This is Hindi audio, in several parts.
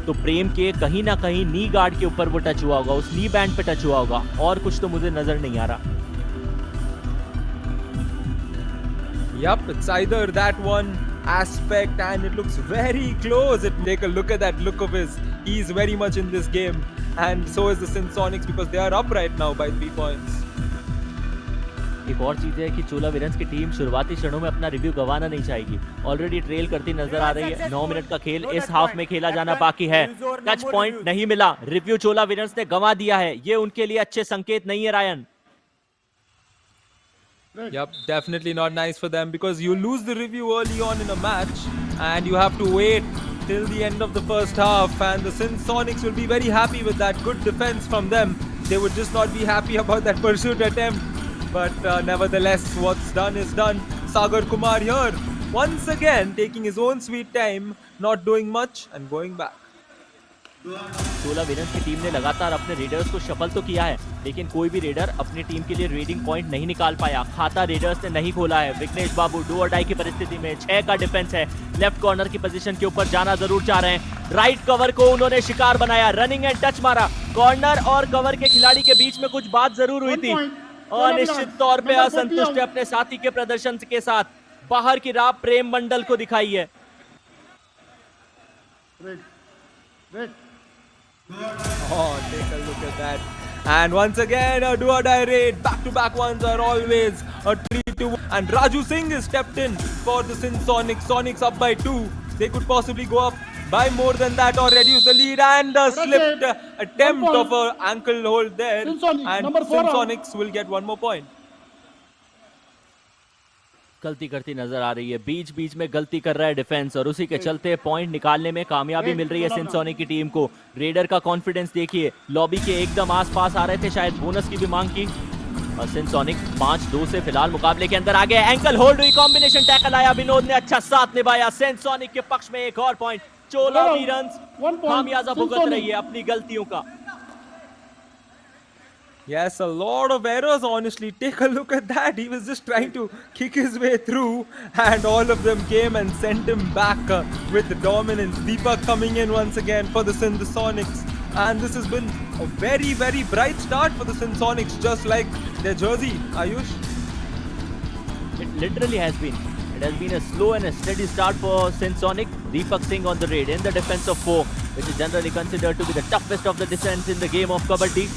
तो प्रेम के कहीं ना कहीं नी गार्ड के ऊपर वो टच हुआ होगा, उस नी बैंड पे टच हुआ होगा, और कुछ तो मुझे नजर नहीं आ रहा। Yup, it's either that one aspect and it looks very close. Take a look at that look of his. He's very much in this game and so is the Sonics because they are up right now by 3 points. एक और चीज है कि चोला वीरन्स की टीम शुरुआती क्षणों में अपना रिव्यू गंवाना नहीं चाहेगी। ऑलरेडी ट्रेल करती नजर आ रही है। 9 मिनट का खेल इस हाफ में खेला जाना बाकी है। टच पॉइंट नहीं मिला, रिव्यू चोला वीरन्स ने गंवा दिया है। ये उनके लिए अच्छे संकेत नहीं है Ryan. Yep, definitely not nice for them because you lose the review early on in a match and you have to wait till the end of the first half, and the Sonics will be very happy with that good defense from them. They would just not be happy about that pursuit attempt, but nevertheless what's done is done. Sagar Kumar here once again taking his own sweet time, not doing much and going back. चोला वीरन्स की टीम ने लगातार अपने रेडर्स को शफल तो किया है, लेकिन कोई भी रेडर अपनी टीम के लिए रेडिंग पॉइंट नहीं निकाल पाया। खाता रेडर्स ने नहीं खोला है। विघ्नेश बाबू डू और डाई की परिस्थिति में 6 का डिफेंस है। लेफ्ट कॉर्नर की पोजीशन के ऊपर जाना जरूर चाह रहे हैं। राइट कवर को उन्होंने शिकार बनाया, रनिंग एंड टच मारा। कॉर्नर और कवर के खिलाड़ी के बीच में कुछ बात जरूर हुई थी और निश्चित तौर पे असंतुष्ट है अपने साथी के प्रदर्शन के साथ। बाहर की राह प्रेम मंडल को दिखाई है। Oh, take a look at that. And once again, a do-or-die raid. Back-to-back ones are always a 3-2. And Raju Singh is stepped in for the Sonics. Sonics up by 2. They could possibly go up by more than that or reduce the lead. And a slipped attempt of an ankle hold there. And Sonics will get one more point. गलती करती नजर आ रही है, बीच बीच में गलती कर रहा है डिफेंस और उसी के चलते पॉइंट निकालने में कामयाबी मिल रही है सिनसोनिक की टीम को। रेडर का कॉन्फिडेंस देखिए, लॉबी के एकदम आसपास आ रहे थे, शायद बोनस की भी मांग की और सिनसोनिक 5-2 से फिलहाल मुकाबले के अंदर आ गए। एंकल होल्ड हुई, कॉम्बिनेशन टैकल आया, विनोद ने अच्छा साथ निभाया। सिनसोनिक के पक्ष में एक और पॉइंट। चोला वीरन्स खामियाजा भुगत रही है अपनी गलतियों का। Yes, a lot of errors, honestly. Take a look at that. He was just trying to kick his way through and all of them came and sent him back with dominance. Deepak coming in once again for the Sonics. And this has been a very, very bright start for the Sonics, just like their jersey, Ayush. It literally has been. It has been a slow and a steady start for Sonic. Deepak Singh on the raid in the defense of 4, which is generally considered to be the toughest of the defense in the game of Kabaddi.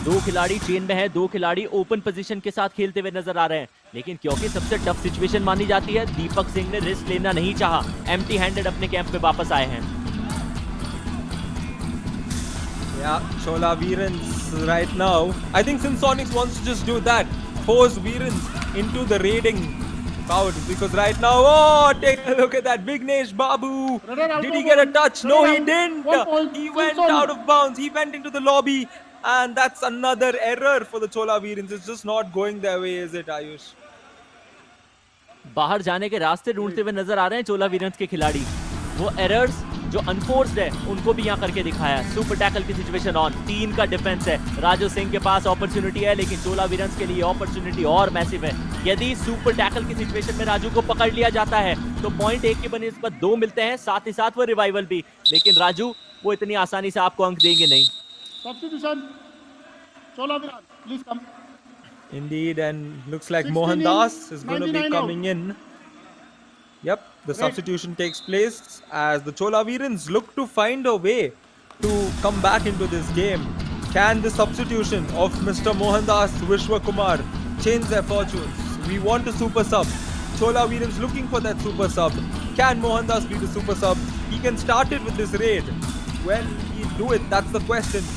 2 खिलाड़ी चेन में है, 2 खिलाड़ी ओपन पोजीशन के साथ खेलते हुए नजर आ रहे हैं, लेकिन क्योंकि सबसे टफ सिचुएशन मानी जाती है, दीपक सिंह ने रिस्क लेना नहीं चाहा। एम्प्टी हैंडेड अपने कैंप में वापस आए हैं। Yeah, Chola Veerans right now. I think Sonics wants to just do that, force Veerans into the raiding bout, because right now, oh, take a look at that, Vignesh Babu. Did he get a touch? No, he didn't. He went out of bounds. He went into the lobby. And that's another error for the Chola Veerans. It's just not going their way, is it, Ayush? बाहर जाने के रास्ते ढूंढते हुए नजर आ रहे हैं चोला वीरन्स के खिलाड़ी। वो एरर्स जो अनफोर्स्ड है उनको भी यहाँ करके दिखाया। सुपर टैकल की सिचुएशन ऑन, 3 का डिफेंस है। राजू सिंह के पास अपॉर्चुनिटी है, लेकिन चोला वीरन्स के लिए अपॉर्चुनिटी और मैसिव है। यदि सुपर टैकल की सिचुएशन में राजू को पकड़ लिया जाता है तो पॉइंट 1 की बनिस्बत 2 मिलते हैं, साथ ही साथ वो रिवाइवल भी। लेकिन राजू वो इतनी आसानी से आपको अंक देंगे नहीं। Substitution. Chola Veerans, please come. Indeed, and looks like Mohan Das is going to be coming in. Yep, the substitution takes place as the Chola Veerans look to find a way to come back into this game. Can the substitution of Mr. Mohan Das Vishwa Kumar change their fortunes? We want a super sub. Chola Veerans looking for that super sub. Can Mohan Das be the super sub? He can start it with this raid. When he do it, that's the question.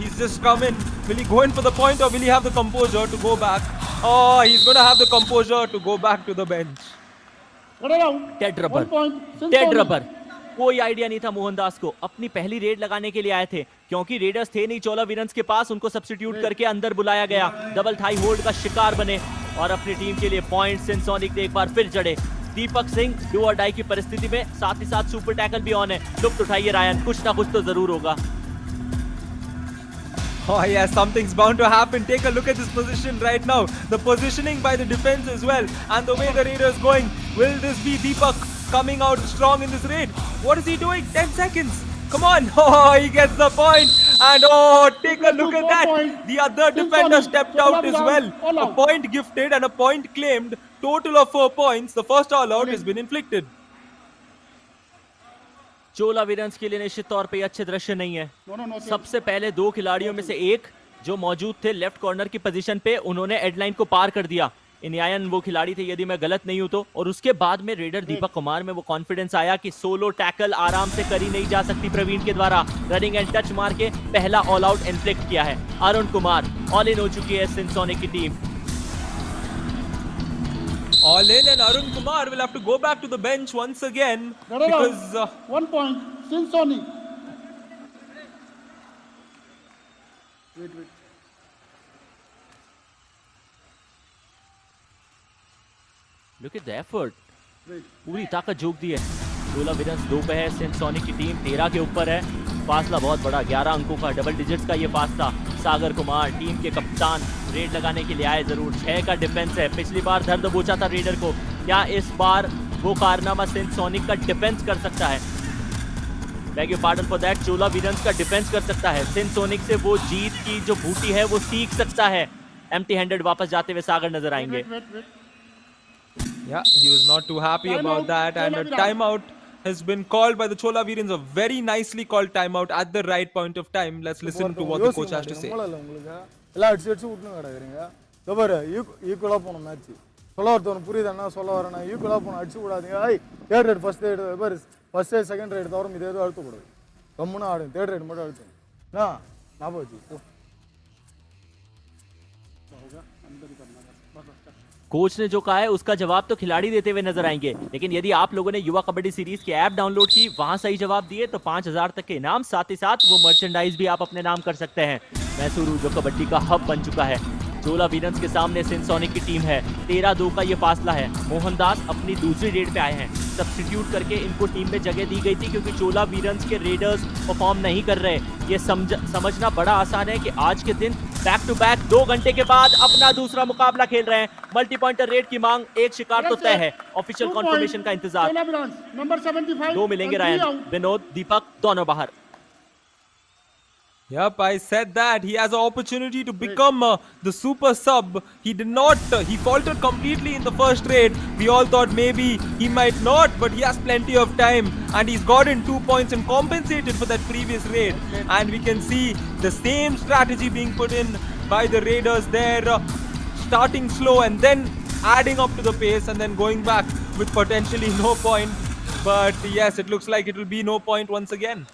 He's just come in. Will he go in for the point or will he have the composure to go back? Oh, he's going to have the composure to go back to the bench. Dead rubber. कोई आइडिया नहीं था मोहनदास को। अपनी पहली रेड लगाने के लिए आए थे, क्योंकि रेडर्स थे नहीं चोला वीरन्स के पास, उनको सब्स्टिट्यूट करके अंदर बुलाया गया। डबल थाई होल्ड का शिकार बने और अपनी टीम के लिए पॉइंट सिनसोनिक एक बार फिर जड़े। दीपक सिंह डू और डाई की परिस्थिति में, साथ ही साथ सुपर टैकल भी ऑन है। लुफ्त उठाइए रायन, कुछ ना कुछ तो जरूर होगा। Oh yes, something's bound to happen. Take a look at this position right now. The positioning by the defense as well, and the way the Raiders going. Will this be Deepak coming out strong in this raid? What is he doing? 10 seconds. Come on. Oh, he gets the point. And oh, take a look at that. The other defender stepped out as well. A point gifted and a point claimed. Total of 4 points. The first all out has been inflicted. चोला वीरन्स के लिए निश्चित तौर पे अच्छे दृश्य नहीं है। No. सबसे पहले दो खिलाड़ियों में से एक जो मौजूद थे लेफ्ट कॉर्नर की पोजीशन पे, उन्होंने एडलाइन को पार कर दिया। इनियायन वो खिलाड़ी थे यदि मैं गलत नहीं हूं तो। और उसके बाद में रेडर दीपक कुमार में वो कॉन्फिडेंस आया कि सोलो टैकल आराम से करी नहीं जा सकती प्रवीण के द्वारा। रनिंग एंड टच मार के पहला ऑल आउट इन्फ्लिक्ट किया है। अरुण कुमार ऑल इन हो चुकी है सिंसोनिक की team. All in, and Arun Kumar will have to go back to the bench once again because 1 point, Sinsonic. Wait. Look at the effort. Wait. पूरी ताकत झोंक दी है। चोला वीरन्स 2 पे है, सिंसोनिक की टीम 13 के ऊपर है। फासला बहुत बड़ा, 11 अंकों का, डबल डिजिट्स का ये फासला। सागर कुमार टीम के कप्तान रेड लगाने के लिए आए जरूर। 6 का डिफेंस है। पिछली बार दर्द बोचा था रेडर को, क्या इस बार वो कारनामा सिंसोनिक का डिफेंस कर सकता है? Beg you pardon for that. Chola Veerans का डिफेंस कर सकता है। सिंसोनिक से वो जीत की जो बूटी है वो सीख सकता है। एम्प्टी हैंडेड वापस जाते हुए सागर नजर आएंगे। Wait. yeah, he was not too happy about that, and a timeout has been called by the Chola Virens. A very nicely called timeout at the right point of time. Let's listen to what the coach has to say. எல்லாம் அடிச்சு விட்டுன்னு கிடக்குறீங்க. பாரு ஈக்குவலா போன மேட்ச். சொல்ல வரது புரியுது என்ன சொல்ல வரேன். ஈக்குவலா போன அடிச்சு விடாதீங்க. தேர்ட் ரைட் ஃபர்ஸ்ட் ரைட் பாரு ஃபர்ஸ்ட் ரைட் செகண்ட் ரைட் தவிர இது எதுவும் அழுத்த கூடாது. கம்முனா ஆடுங்க. தேர்ட் ரைட் மட்டும் அழுத்துங்க. ஞாபகம் வச்சு. कोच ने जो कहा है उसका जवाब तो खिलाड़ी देते हुए नजर आएंगे, लेकिन यदि आप लोगों ने युवा कबड्डी सीरीज की ऐप डाउनलोड की, वहां सही जवाब दिए तो 5000 तक के इनाम, साथ ही साथ वो मर्चेंडाइज भी आप अपने नाम कर सकते हैं। मैसूरू जो कबड्डी का हब बन चुका है। चोला वीरन्स के सामने सिंसोनिक की टीम है। 13-2 का ये फासला है। मोहनदास अपनी दूसरी रेड पे आए हैं। सब्स्टिट्यूट करके इनको टीम में जगह दी गई थी क्योंकि चोला वीरन्स के रेडर्स परफॉर्म नहीं कर रहे। ये समझना बड़ा आसान है कि आज के दिन बैक टू बैक 2 घंटे के बाद अपना दूसरा मुकाबला खेल रहे हैं। मल्टी पॉइंटर रेड की मांग, एक शिकार तो तय है। ऑफिशियल कॉन्फर्मेशन का इंतजार। नंबर 75 दो मिलेंगे रायन, विनोद, दीपक दोनों बाहर। Yep, I said that. He has an opportunity to become the super sub. He did not. He faltered completely in the first raid. We all thought maybe he might not, but he has plenty of time. And he's gotten 2 points and compensated for that previous raid. And we can see the same strategy being put in by the raiders there. Starting slow and then adding up to the pace and then going back with potentially no point. But yes, it looks like it will be no point once again.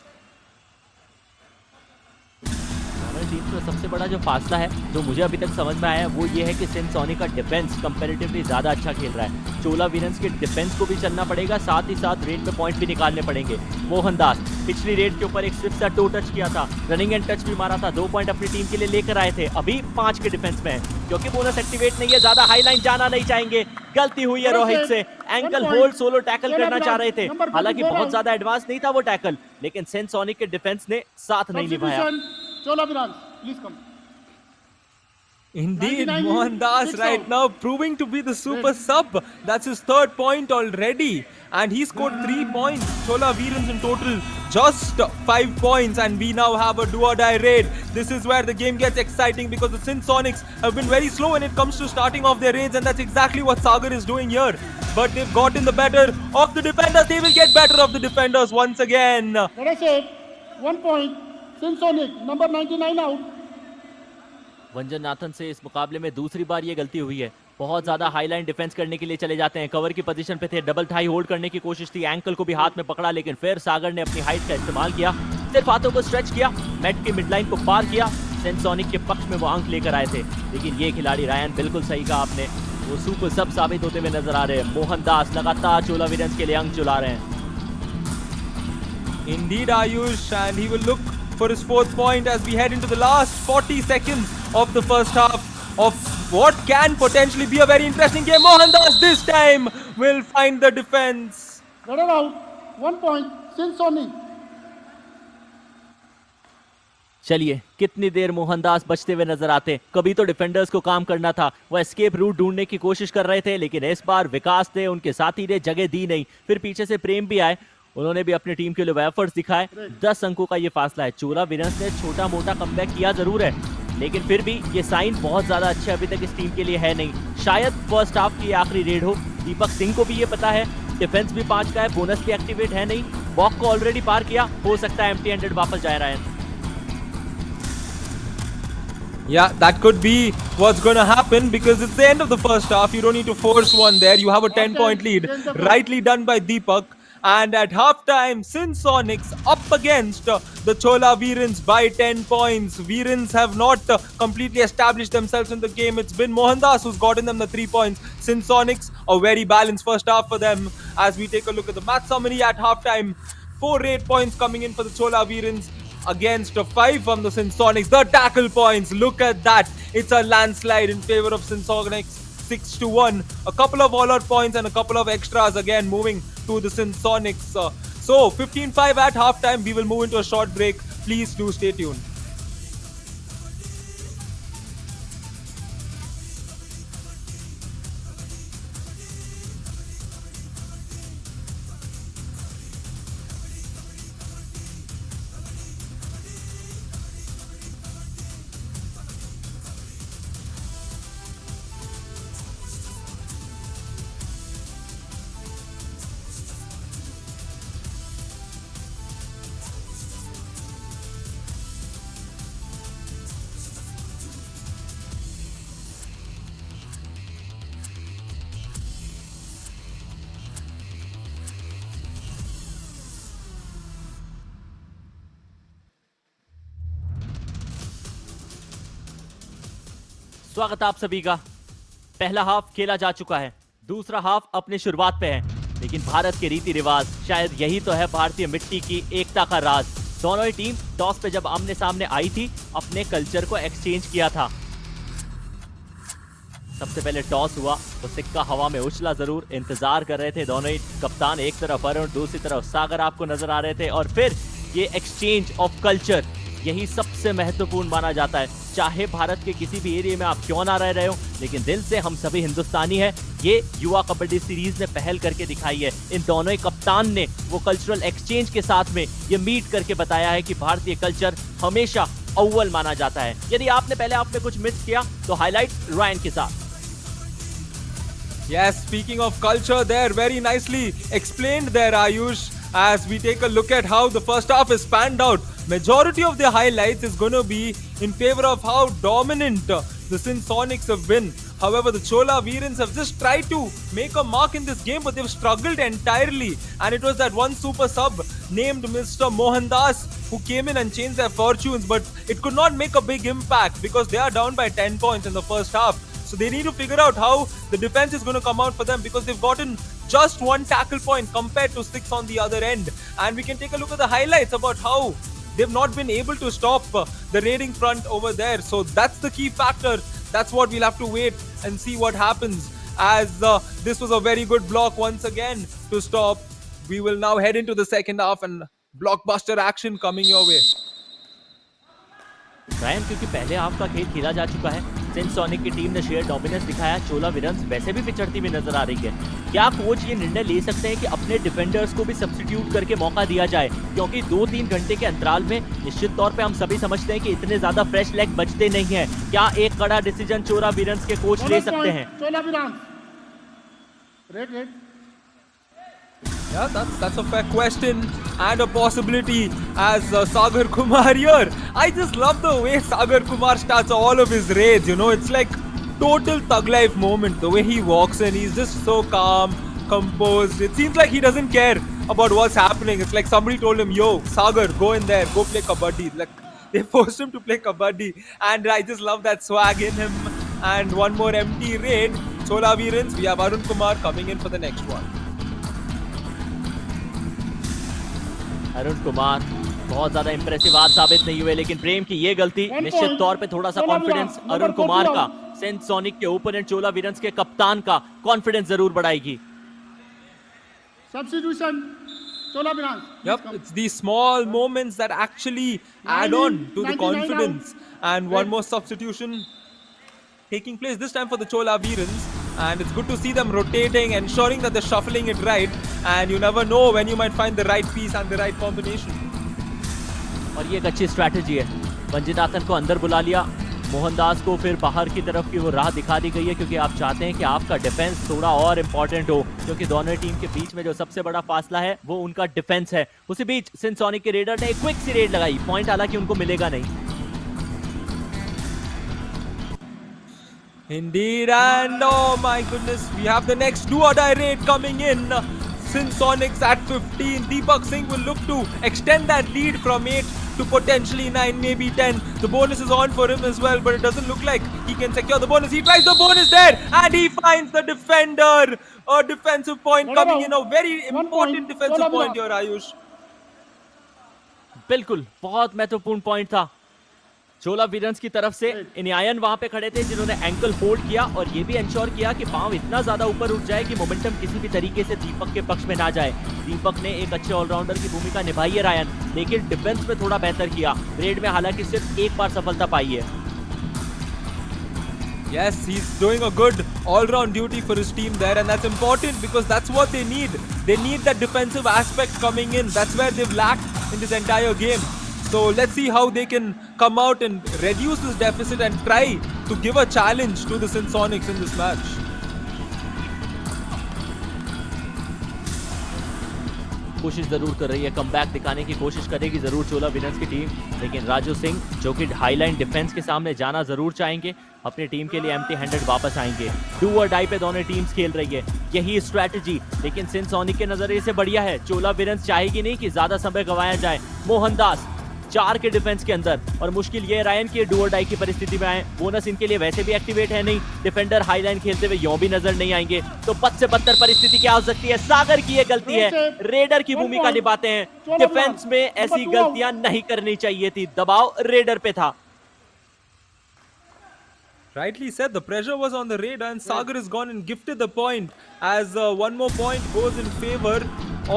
Team का सबसे बड़ा जो फासला है जो मुझे अभी तक समझ में आया है वो ये है कि सिंसोनिक का डिफेंस कंपैरेटिवली ज्यादा अच्छा खेल रहा है। चोला वीरन्स के डिफेंस को भी चलना पड़ेगा, साथ ही साथ रेड पे पॉइंट भी निकालने पड़ेंगे। मोहनदास पिछली रेड के ऊपर एक स्विफ्ट सा टो टच किया था, रनिंग एंड टच भी मारा था, 2 पॉइंट अपनी टीम के लिए लेकर आए थे। अभी 5 के डिफेंस में है क्योंकि बोनस एक्टिवेट नहीं है, ज्यादा हाई लाइन जाना नहीं चाहेंगे। गलती हुई है रोहित से, एंकल होल्ड सोलो टैकल करना चाह रहे थे, हालांकि बहुत ज्यादा एडवांस नहीं था वो टैकल, लेकिन सिंसोनिक के डिफेंस ने साथ नहीं निभाया। Chola Veerans, please come. Indeed, Mohandas right now proving to be the super sub. That's his 3rd point already. And he scored 3 points. Chola Virens in total just 5 points. And we now have a do or die raid. This is where the game gets exciting because the Sinsonics have been very slow when it comes to starting off their raids. And that's exactly what Sagar is doing here. But they've gotten the better of the defenders. They will get better of the defenders once again. Let us say 1 point. Sinsonic, number 99 out. वंजन Nathan से इस मुकाबले में दूसरी बार ये गलती हुई है। बहुत ज्यादा हाईलाइन डिफेंस करने के लिए चले जाते हैं, कवर की पोजीशन पे थे, डबल थाई होल्ड करने की कोशिश थी, एंकल को भी हाथ में पकड़ा, लेकिन फिर सागर ने अपनी हाइट का इस्तेमाल किया, सिर्फ हाथों को स्ट्रेच किया, मैट की मिडलाइन को पार किया। सिंसोनिक के पक्ष में वो अंक लेकर आए थे, लेकिन ये खिलाड़ी रायन बिल्कुल सही कहा आपने, वो सुपर सब साबित होते हुए नजर आ रहे हैं। मोहनदास लगातार चोला वीरन्स के लिए अंक चुला रहे हैं। Indeed, Ayush, and he will look for his 4th point as we head into the last 40 seconds of the first half of what can potentially be a very interesting game. Mohandas this time will find the defense. Runner out, 1 point, Sinsonic. चलिए, कितनी देर मोहनदास बचते हुए नजर आते। कभी तो डिफेंडर्स को काम करना था, वो एस्केप रूट ढूंढने की कोशिश कर रहे थे, लेकिन इस बार विकास थे, उनके साथी ने जगह दी नहीं। फिर पीछे से प्रेम भी आए, उन्होंने भी अपनी टीम के लिए एफर्ट्स दिखाए। 10 अंकों का ये फासला है। चोला वीरन्स ने छोटा मोटा कमबैक किया जरूर है, लेकिन फिर भी ये साइन बहुत ज्यादा अच्छे अभी तक इस टीम के लिए है नहीं। शायद फर्स्ट हाफ की आखिरी रेड हो। दीपक सिंह को भी ये पता है, डिफेंस भी 5 का है, बोनस भी एक्टिवेट है नहीं, बॉक को ऑलरेडी पार किया, हो सकता है एम्प्टी हैंडेड वापस जा रहा है। Yeah, that could be what's going to happen because it's the end of the first half. You don't need to force one there. You have a 10-point lead. Rightly done by Deepak. And at halftime, Sonics up against the Chola Veerans by 10 points. Veerans have not completely established themselves in the game. It's been Mohandas who's gotten them the 3 points. Sonics, a very balanced first half for them. As we take a look at the match summary at halftime, 4-8 points coming in for the Chola Veerans against 5 from the Sonics. The tackle points, look at that. It's a landslide in favor of Sonics. 6-1. A couple of all-out points and a couple of extras again moving to the Sonics. So 15-5 at halftime. We will move into a short break. Please do stay tuned. स्वागत आप सभी का। पहला हाफ खेला जा चुका है, दूसरा हाफ अपनी शुरुआत पे है, लेकिन भारत के रीति रिवाज, शायद यही तो है भारतीय मिट्टी की एकता का राज। दोनों ही टीम टॉस पे जब आमने सामने आई थी, अपने कल्चर को एक्सचेंज किया था। सबसे पहले टॉस हुआ तो सिक्का हवा में उछला जरूर, इंतजार कर रहे थे दोनों ही कप्तान, एक तरफ अरुण, दूसरी तरफ सागर आपको नजर आ रहे थे। और फिर ये एक्सचेंज ऑफ कल्चर, यही सबसे महत्वपूर्ण माना जाता है। चाहे भारत के किसी भी एरिया में आप क्यों ना रह रहे हो, लेकिन दिल से हम सभी हिंदुस्तानी हैं। ये युवा कबड्डी सीरीज ने पहल करके दिखाई है। इन दोनों ही कप्तान ने वो कल्चरल एक्सचेंज के साथ में ये मीट करके बताया है कि भारतीय कल्चर हमेशा अव्वल माना जाता है। यदि आपने पहले आप में कुछ मिस किया तो हाईलाइट रायन के साथ। Yes, speaking of culture there, very nicely explained there, Ayush. As we take a look at how the first half is panned out, majority of the highlights is going to be in favor of how dominant the Sonics have been. However, the Chola Veerans have just tried to make a mark in this game, but they've struggled entirely. And it was that one super sub named Mr. Mohandas who came in and changed their fortunes, but it could not make a big impact because they are down by 10 points in the first half. So they need to figure out how the defense is going to come out for them, because they've gotten just 1 tackle point compared to 6 on the other end. And we can take a look at the highlights about how they've not been able to stop the raiding front over there. So that's the key factor. That's what we'll have to wait and see what happens, as this was a very good block once again to stop. We will now head into the second half and blockbuster action coming your way. Ryan, क्योंकि पहले हाफ का खेल खेला जा चुका है, सोनिक की टीम ने शेयर डोमिनेंस दिखाया, चोला वीरन्स वैसे भी पिछड़ती हुई नजर आ रही है। क्या कोच ये निर्णय ले सकते हैं कि अपने डिफेंडर्स को भी सब्स्टिट्यूट करके मौका दिया जाए, क्योंकि 2-3 घंटे के अंतराल में निश्चित तौर पे हम सभी समझते हैं कि इतने ज्यादा फ्रेश लेग बचते नहीं हैं। क्या एक कड़ा डिसीजन चोला वीरन्स के कोच ले सकते हैं? चोला Veerans red Yeah, that's a fair question and a possibility, as Sagar Kumar here. I just love the way Sagar Kumar starts all of his raids, you know, it's like total thug life moment. The way he walks in, he's just so calm, composed. It seems like he doesn't care about what's happening. It's like somebody told him, yo, Sagar, go in there, go play kabaddi. Like, they forced him to play kabaddi, and I just love that swag in him. And one more empty raid. Chola Veerans, we have Arun Kumar coming in for the next one. Arun Kumar बहुत ज्यादा इंप्रेसिव आज साबित नहीं हुए, लेकिन प्रेम की ये गलती निश्चित तौर पे थोड़ा सा कॉन्फिडेंस अरुण कुमार का, सेंट सोनिक के ओपोनेंट चोला वीरन्स के कप्तान का कॉन्फिडेंस जरूर बढ़ाएगी। Substitution Chola Veerans. Yep, it's these small moments that actually add on to the confidence. And one more substitution taking place, this time for the Chola Veerans. And it's good to see them rotating, ensuring that they're shuffling it right. and you never know when you might find the right piece and the right combination. और ये एक अच्छी स्ट्रैटेजी है। वंजिनाथन को अंदर बुला लिया, मोहनदास को फिर बाहर की तरफ की वो राह दिखा दी गई है, क्योंकि आप चाहते हैं कि आपका डिफेंस थोड़ा और इंपॉर्टेंट हो, क्योंकि दोनों टीम के बीच में जो सबसे बड़ा फासला है वो उनका डिफेंस है। उसी बीच सिंसोनिक के रेडर ने एक क्विक सी रेड लगाई, पॉइंट हालांकि उनको मिलेगा नहीं। Indeed, and oh my goodness, we have the next do or die raid coming in. Sinsonics at 15. Deepak Singh will look to extend that lead from 8 to potentially 9, maybe 10. The bonus is on for him as well, but it doesn't look like he can secure the bonus. He tries the bonus there, and he finds the defender. A defensive point coming in, a very important defensive point here, Ayush. बिल्कुल, बहुत महत्वपूर्ण पॉइंट था चोला वीरन्स की तरफ से। इनियायन वहां पे खड़े थे जिन्होंने एंकल होल्ड किया और ये भी इंश्योर किया कि पांव इतना ज्यादा ऊपर उठ जाए कि मोमेंटम किसी भी तरीके से दीपक के पक्ष में ना जाए। दीपक ने एक अच्छे ऑलराउंडर की भूमिका निभाई है रायन, लेकिन डिफेंस में थोड़ा बेहतर किया। रेड में हालांकि सिर्फ एक बार सफलता पाई है। Yes, he's doing a good all-round duty for his team there, and that's important because that's what they need. They need that defensive aspect coming in. That's where they've lacked in this entire game. So let's see how they can come out and reduce this deficit and try to give a challenge to the Sinsonics in this match. कोशिश जरूर कर रही है, कमबैक दिखाने की कोशिश करेगी जरूर चोला वीरन्स की टीम, लेकिन राजू सिंह जो कि हाईलाइन डिफेंस के सामने जाना जरूर चाहेंगे, अपनी टीम के लिए एम्प्टी हैंडेड वापस आएंगे। डू और डाई पे दोनों टीम्स खेल रही है, यही स्ट्रैटेजी, लेकिन सिंसोनिक के नजरिए से बढ़िया है। चोला वीरन्स चाहेगी नहीं कि ज्यादा समय गंवाया जाए। मोहनदास 4 के डिफेंस के अंदर, और मुश्किल ये रायन की डू और डाई की परिस्थिति में आए। बोनस इनके लिए वैसे भी एक्टिवेट है नहीं, डिफेंडर हाईलाइन खेलते हुए यों भी नजर नहीं आएंगे, तो बद से बदतर परिस्थिति क्या हो सकती है। सागर की ये गलती है, रेडर की भूमिका निभाते हैं। डिफेंस में ऐसी गलतियां नहीं करनी चाहिए थी, दबाव रेडर पे था। Rightly said, the pressure was on the radar and Sagar has gone and gifted the point as one more point goes in favor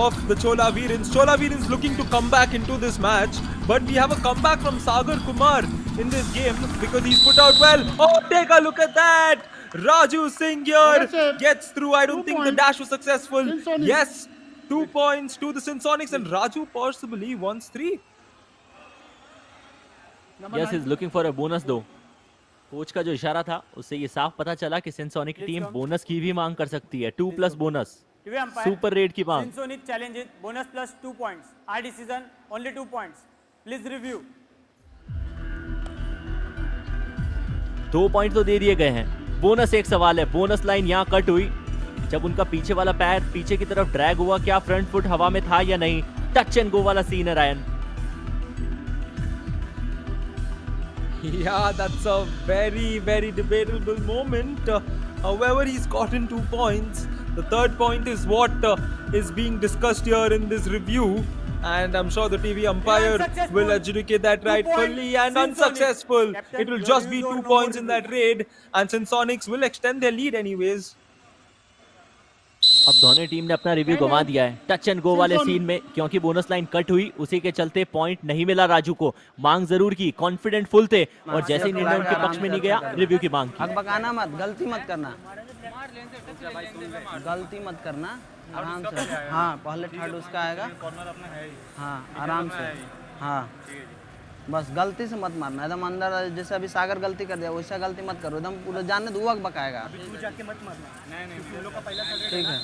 of the Chola Veerans. Chola Veerans looking to come back into this match, but we have a comeback from Sagar Kumar in this game because he's put out well. Oh, take a look at that! Raju Singh here gets through. I don't think the dash was successful. Yes, 2 points to the Sinsonics and Raju possibly wants 3. Yes, he's looking for a bonus though. Coach का जो इशारा था उससे ये साफ पता चला कि सिंसोनिक की टीम बोनस की भी मांग कर सकती है। 2+ बोनस, सुपर रेड की मांग। Sensonic challenge bonus plus 2 points, our decision only 2 points, please review. 2 point तो दे दिए गए हैं, बोनस एक सवाल है। बोनस लाइन यहाँ कट हुई जब उनका पीछे वाला पैर पीछे की तरफ ड्रैग हुआ, क्या फ्रंट फुट हवा में था या नहीं। टच एंड गो वाला सीन है Ryan. Yeah, that's a very debatable moment. However, he's gotten 2 points. The third point is what is being discussed here in this review, and I'm sure the TV umpire will adjudicate that rightfully and unsuccessful. It will just be 2 points in that raid, and Sinsonics will extend their lead anyways. अब दोनों टीम ने अपना रिव्यू गंवा दिया है टच एंड गो वाले सीन में, क्योंकि बोनस लाइन कट हुई, उसी के चलते पॉइंट नहीं मिला राजू को। मांग जरूर की, कॉन्फिडेंट फुल थे, और जैसे ही निर्णय उनके पक्ष में नहीं गया, रिव्यू की मांग की। बकाना मत, गलती मत करना, गलती मत करना, आराम से। हाँ, पहले थर्ड उसका आएगा। हाँ, आराम से। हाँ, बस गलती से मत मारना, एकदम अंदर। जैसे अभी सागर गलती कर दिया वैसा गलती मत करो, एकदम पूरा जानने दो, वक्त बकाएगा। ठीक है,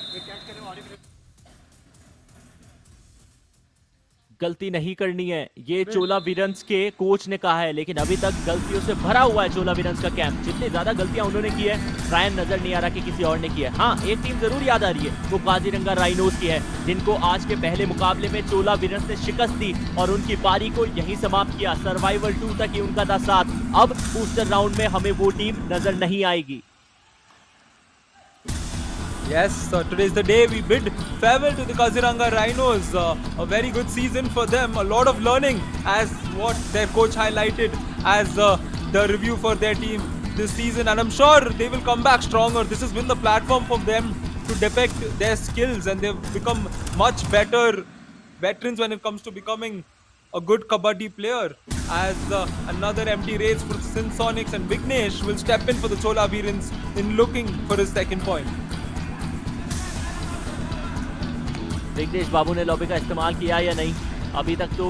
गलती नहीं करनी है, ये चोला वीरन्स के कोच ने कहा है, लेकिन अभी तक गलतियों से भरा हुआ है चोला वीरन्स का कैंप। जितनी ज्यादा गलतियां उन्होंने की है, रायन नजर नहीं आ रहा कि किसी और ने की है। हाँ, एक टीम जरूर याद आ रही है, वो काजीरंगा राइनोस की है, जिनको आज के पहले मुकाबले में चोला वीरन्स ने शिकस्त दी और उनकी पारी को यहीं समाप्त किया। सर्वाइवल 2 तक ही उनका था साथ। अब बूस्टर राउंड में हमें वो टीम नजर नहीं आएगी। Yes, today is the day we bid farewell to the Kaziranga Rhinos. A very good season for them. A lot of learning, as what their coach highlighted as the review for their team this season. And I'm sure they will come back stronger. This has been the platform for them to depict their skills, and they've become much better veterans when it comes to becoming a good kabaddi player. As another empty race for Sinsonics, and Vignesh will step in for the Chola Veerans in looking for his second point. Vighnesh बाबू ने लॉबी का इस्तेमाल किया या नहीं, अभी तक तो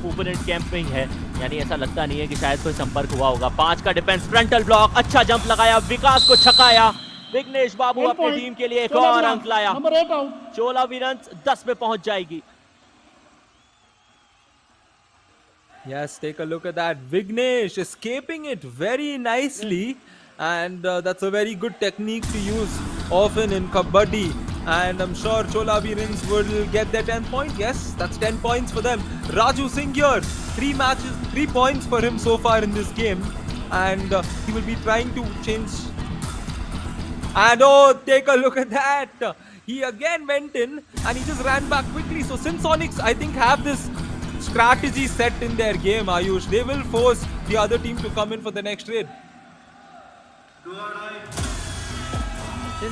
ओपोनेंट कैंप में ही है, यानी ऐसा लगता नहीं है कि शायद कोई संपर्क हुआ होगा। 5 का डिफेंस, फ्रंटल ब्लॉक, अच्छा जंप लगाया, विकास को छकाया। विघ्नेश बाबू अपनी टीम के लिए एक और अंक लाया। Number 8 out. चोला वीरन्स 10 पे पहुंच जाएगी। Yes, take a look at that. Vignesh escaping it very nicely, and that's a very good technique to use often in Kabaddi. And I'm sure Chola Veerans will get their 10th point. Yes, that's 10 points for them. Raju Singh here, 3 matches, 3 points for him so far in this game, and he will be trying to change. And oh, take a look at that. He again went in and he just ran back quickly. So since Sonics, I think, have this strategy set in their game, Ayush, they will force the other team to come in for the next raid.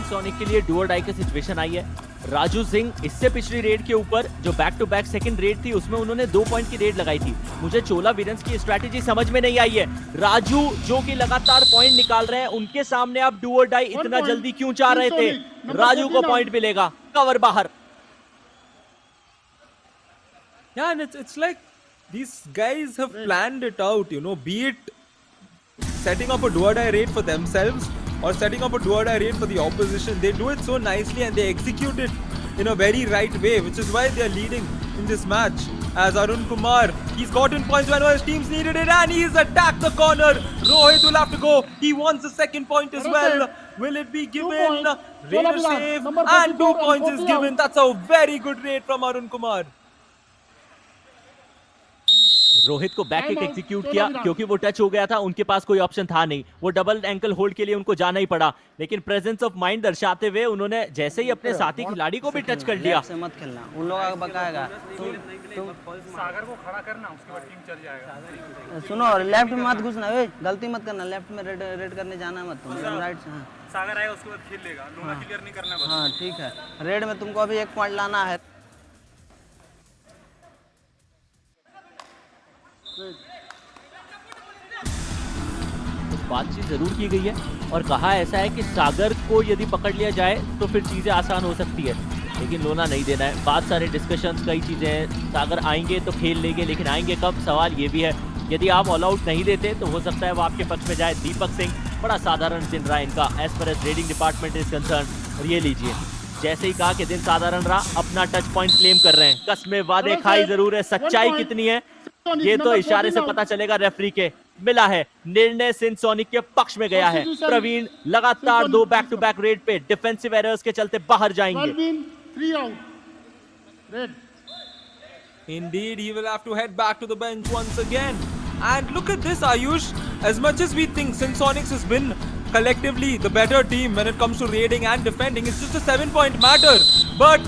Sonic के लिए डू और डाई की सिचुएशन आई है। राजू सिंह इससे पिछली रेड के ऊपर जो back to back second raid थी उसमें उन्होंने 2 पॉइंट की रेड लगाई थी। मुझे चोला वीरन्स की स्ट्रैटेजी समझ में नहीं आई है। राजू जो कि लगातार पॉइंट निकाल रहे हैं, उनके सामने आप डू और डाई इतना जल्दी क्यों चाह रहे थे? राजू को पॉइंट मिलेगा, कवर बाहर। Yeah, and it's like these guys have planned it out, you know, be it setting up a do or die raid for themselves or setting up a do or die raid for the opposition. They do it so nicely and they execute it in a very right way, which is why they're leading in this match. As Arun Kumar, he's gotten points when his teams needed it, and he's attacked the corner. Rohit will have to go. He wants the second point as well. Will it be given? Raider save, and 2 points is given. That's a very good raid from Arun Kumar. Rohit को बैक किक एग्जीक्यूट किया क्योंकि वो टच हो गया था, उनके पास कोई ऑप्शन था नहीं। वो डबल एंकल होल्ड के लिए उनको जाना ही पड़ा, लेकिन प्रेजेंस ऑफ माइंड दर्शाते हुए उन्होंने जैसे ही अपने साथी खिलाड़ी को भी टच कर लिया। से मत खेलना, उन लोगों का बकाएगा। तुम सागर को खड़ा करना, उसके बाद टीम चल जाएगा। सुनो, लेफ्ट में मत घुसना, गलती मत करना, लेफ्ट में रेड करने जाना मत तुम, राइट से। हाँ, सागर आएगा उसके बाद खेल लेगा, लोना क्लियर नहीं करना बस। हाँ ठीक है, रेड में तुमको अभी 1 पॉइंट लाना है। बातचीत जरूर की गई है और कहा ऐसा है कि सागर को यदि पकड़ लिया जाए तो फिर चीजें आसान हो सकती है, लेकिन लोना नहीं देना है। बहुत सारे डिस्कशंस, कई चीजें हैं। सागर आएंगे तो खेल लेंगे, लेकिन आएंगे कब, सवाल ये भी है। यदि आप ऑल आउट नहीं देते तो हो सकता है वो आपके पक्ष में जाए। दीपक सिंह, बड़ा साधारण दिन रहा इनका as per as raiding department is concern. और ये लीजिए, जैसे ही कहा कि दिन साधारण रहा, अपना टच पॉइंट क्लेम कर रहे हैं। कसमें वादे खाई जरूर है, सच्चाई कितनी है ये तो इशारे से पता चलेगा रेफरी के। मिला है निर्णय, सिंध सोनिक के पक्ष में गया है। प्रवीण लगातार 2 बैक टू बैक रेड पे डिफेंसिव एरर्स के चलते बाहर जाएंगे। 3 out, red. Indeed, he will have to head back to the bench once again. And look at this, Ayush. As much as we think Sonics has been collectively the better team when it comes to raiding and defending, it's just a 7-point matter. But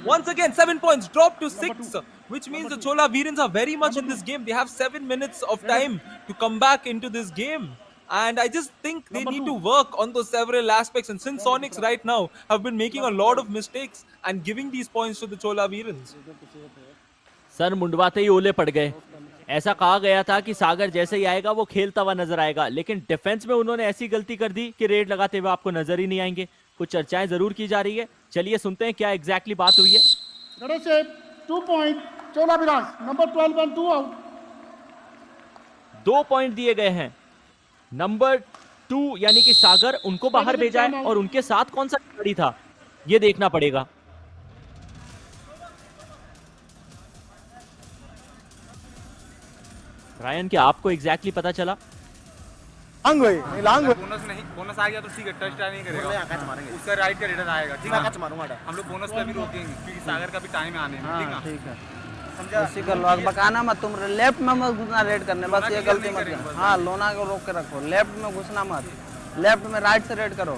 once again, 7 points dropped to 6, which means the Chola Veerans are very much in this game. They have 7 minutes of time to come back into this game. And I just think they need to work on those several aspects. And since Sonics right now have been making a lot of mistakes and giving these points to the Chola Veerans. सर मुंडवाते ही ओले पड़ गए। ऐसा कहा गया था कि सागर जैसे ही आएगा वो खेलता हुआ नजर आएगा, लेकिन डिफेंस में उन्होंने ऐसी गलती कर दी कि रेड लगाते हुए आपको नजर ही नहीं आएंगे। कुछ चर्चाएं जरूर की जा रही है, चलिए सुनते हैं क्या एग्जैक्टली बात हुई है। 2 point Chola Veerans, number 12 and 2 out. 2 point दिए गए हैं। नंबर 2 यानी कि सागर, उनको बाहर भेजा है और उनके साथ कौन सा खिलाड़ी था ये देखना पड़ेगा। रायन, क्या आपको एग्जैक्टली पता चला? लॉन्ग भाई, लॉन्ग बोनस नहीं, बोनस आ गया तो ठीक है, टच ट्राई नहीं करेगा, उसका राइट का रिटर्न आएगा। ठीक है, हम लोग बोनस पे भी रोकेंगे क्योंकि सागर का भी टाइम है आने में। ठीक है, ठीक है, समझा? उसी का लॉक बकाना मत, तुम लेफ्ट में मत घुसना रेड करने, बस ये गलती मत करना। हाँ, लोना को रोक के रखो, लेफ्ट में घुसना मत, लेफ्ट में राइट से रेड करो।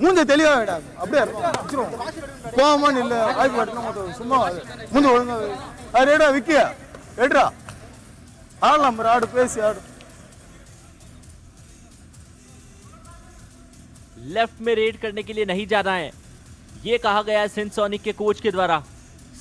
ಮುಂದೆ ತಿಳಿಯೋಣ அப்படியே கோமன் இல்ல வாய்ப்பு கட்டணும் மொத்தம் சும்மா ಮುಂದೆ ஒழுங்கா ரெடா விக்கியா ரெடா ஆடலாம் ஆடு பேசி ஆடு। लेफ्ट में रेड करने के लिए नहीं जाना है, ये कहा गया है सिंध सोनिक के कोच के द्वारा।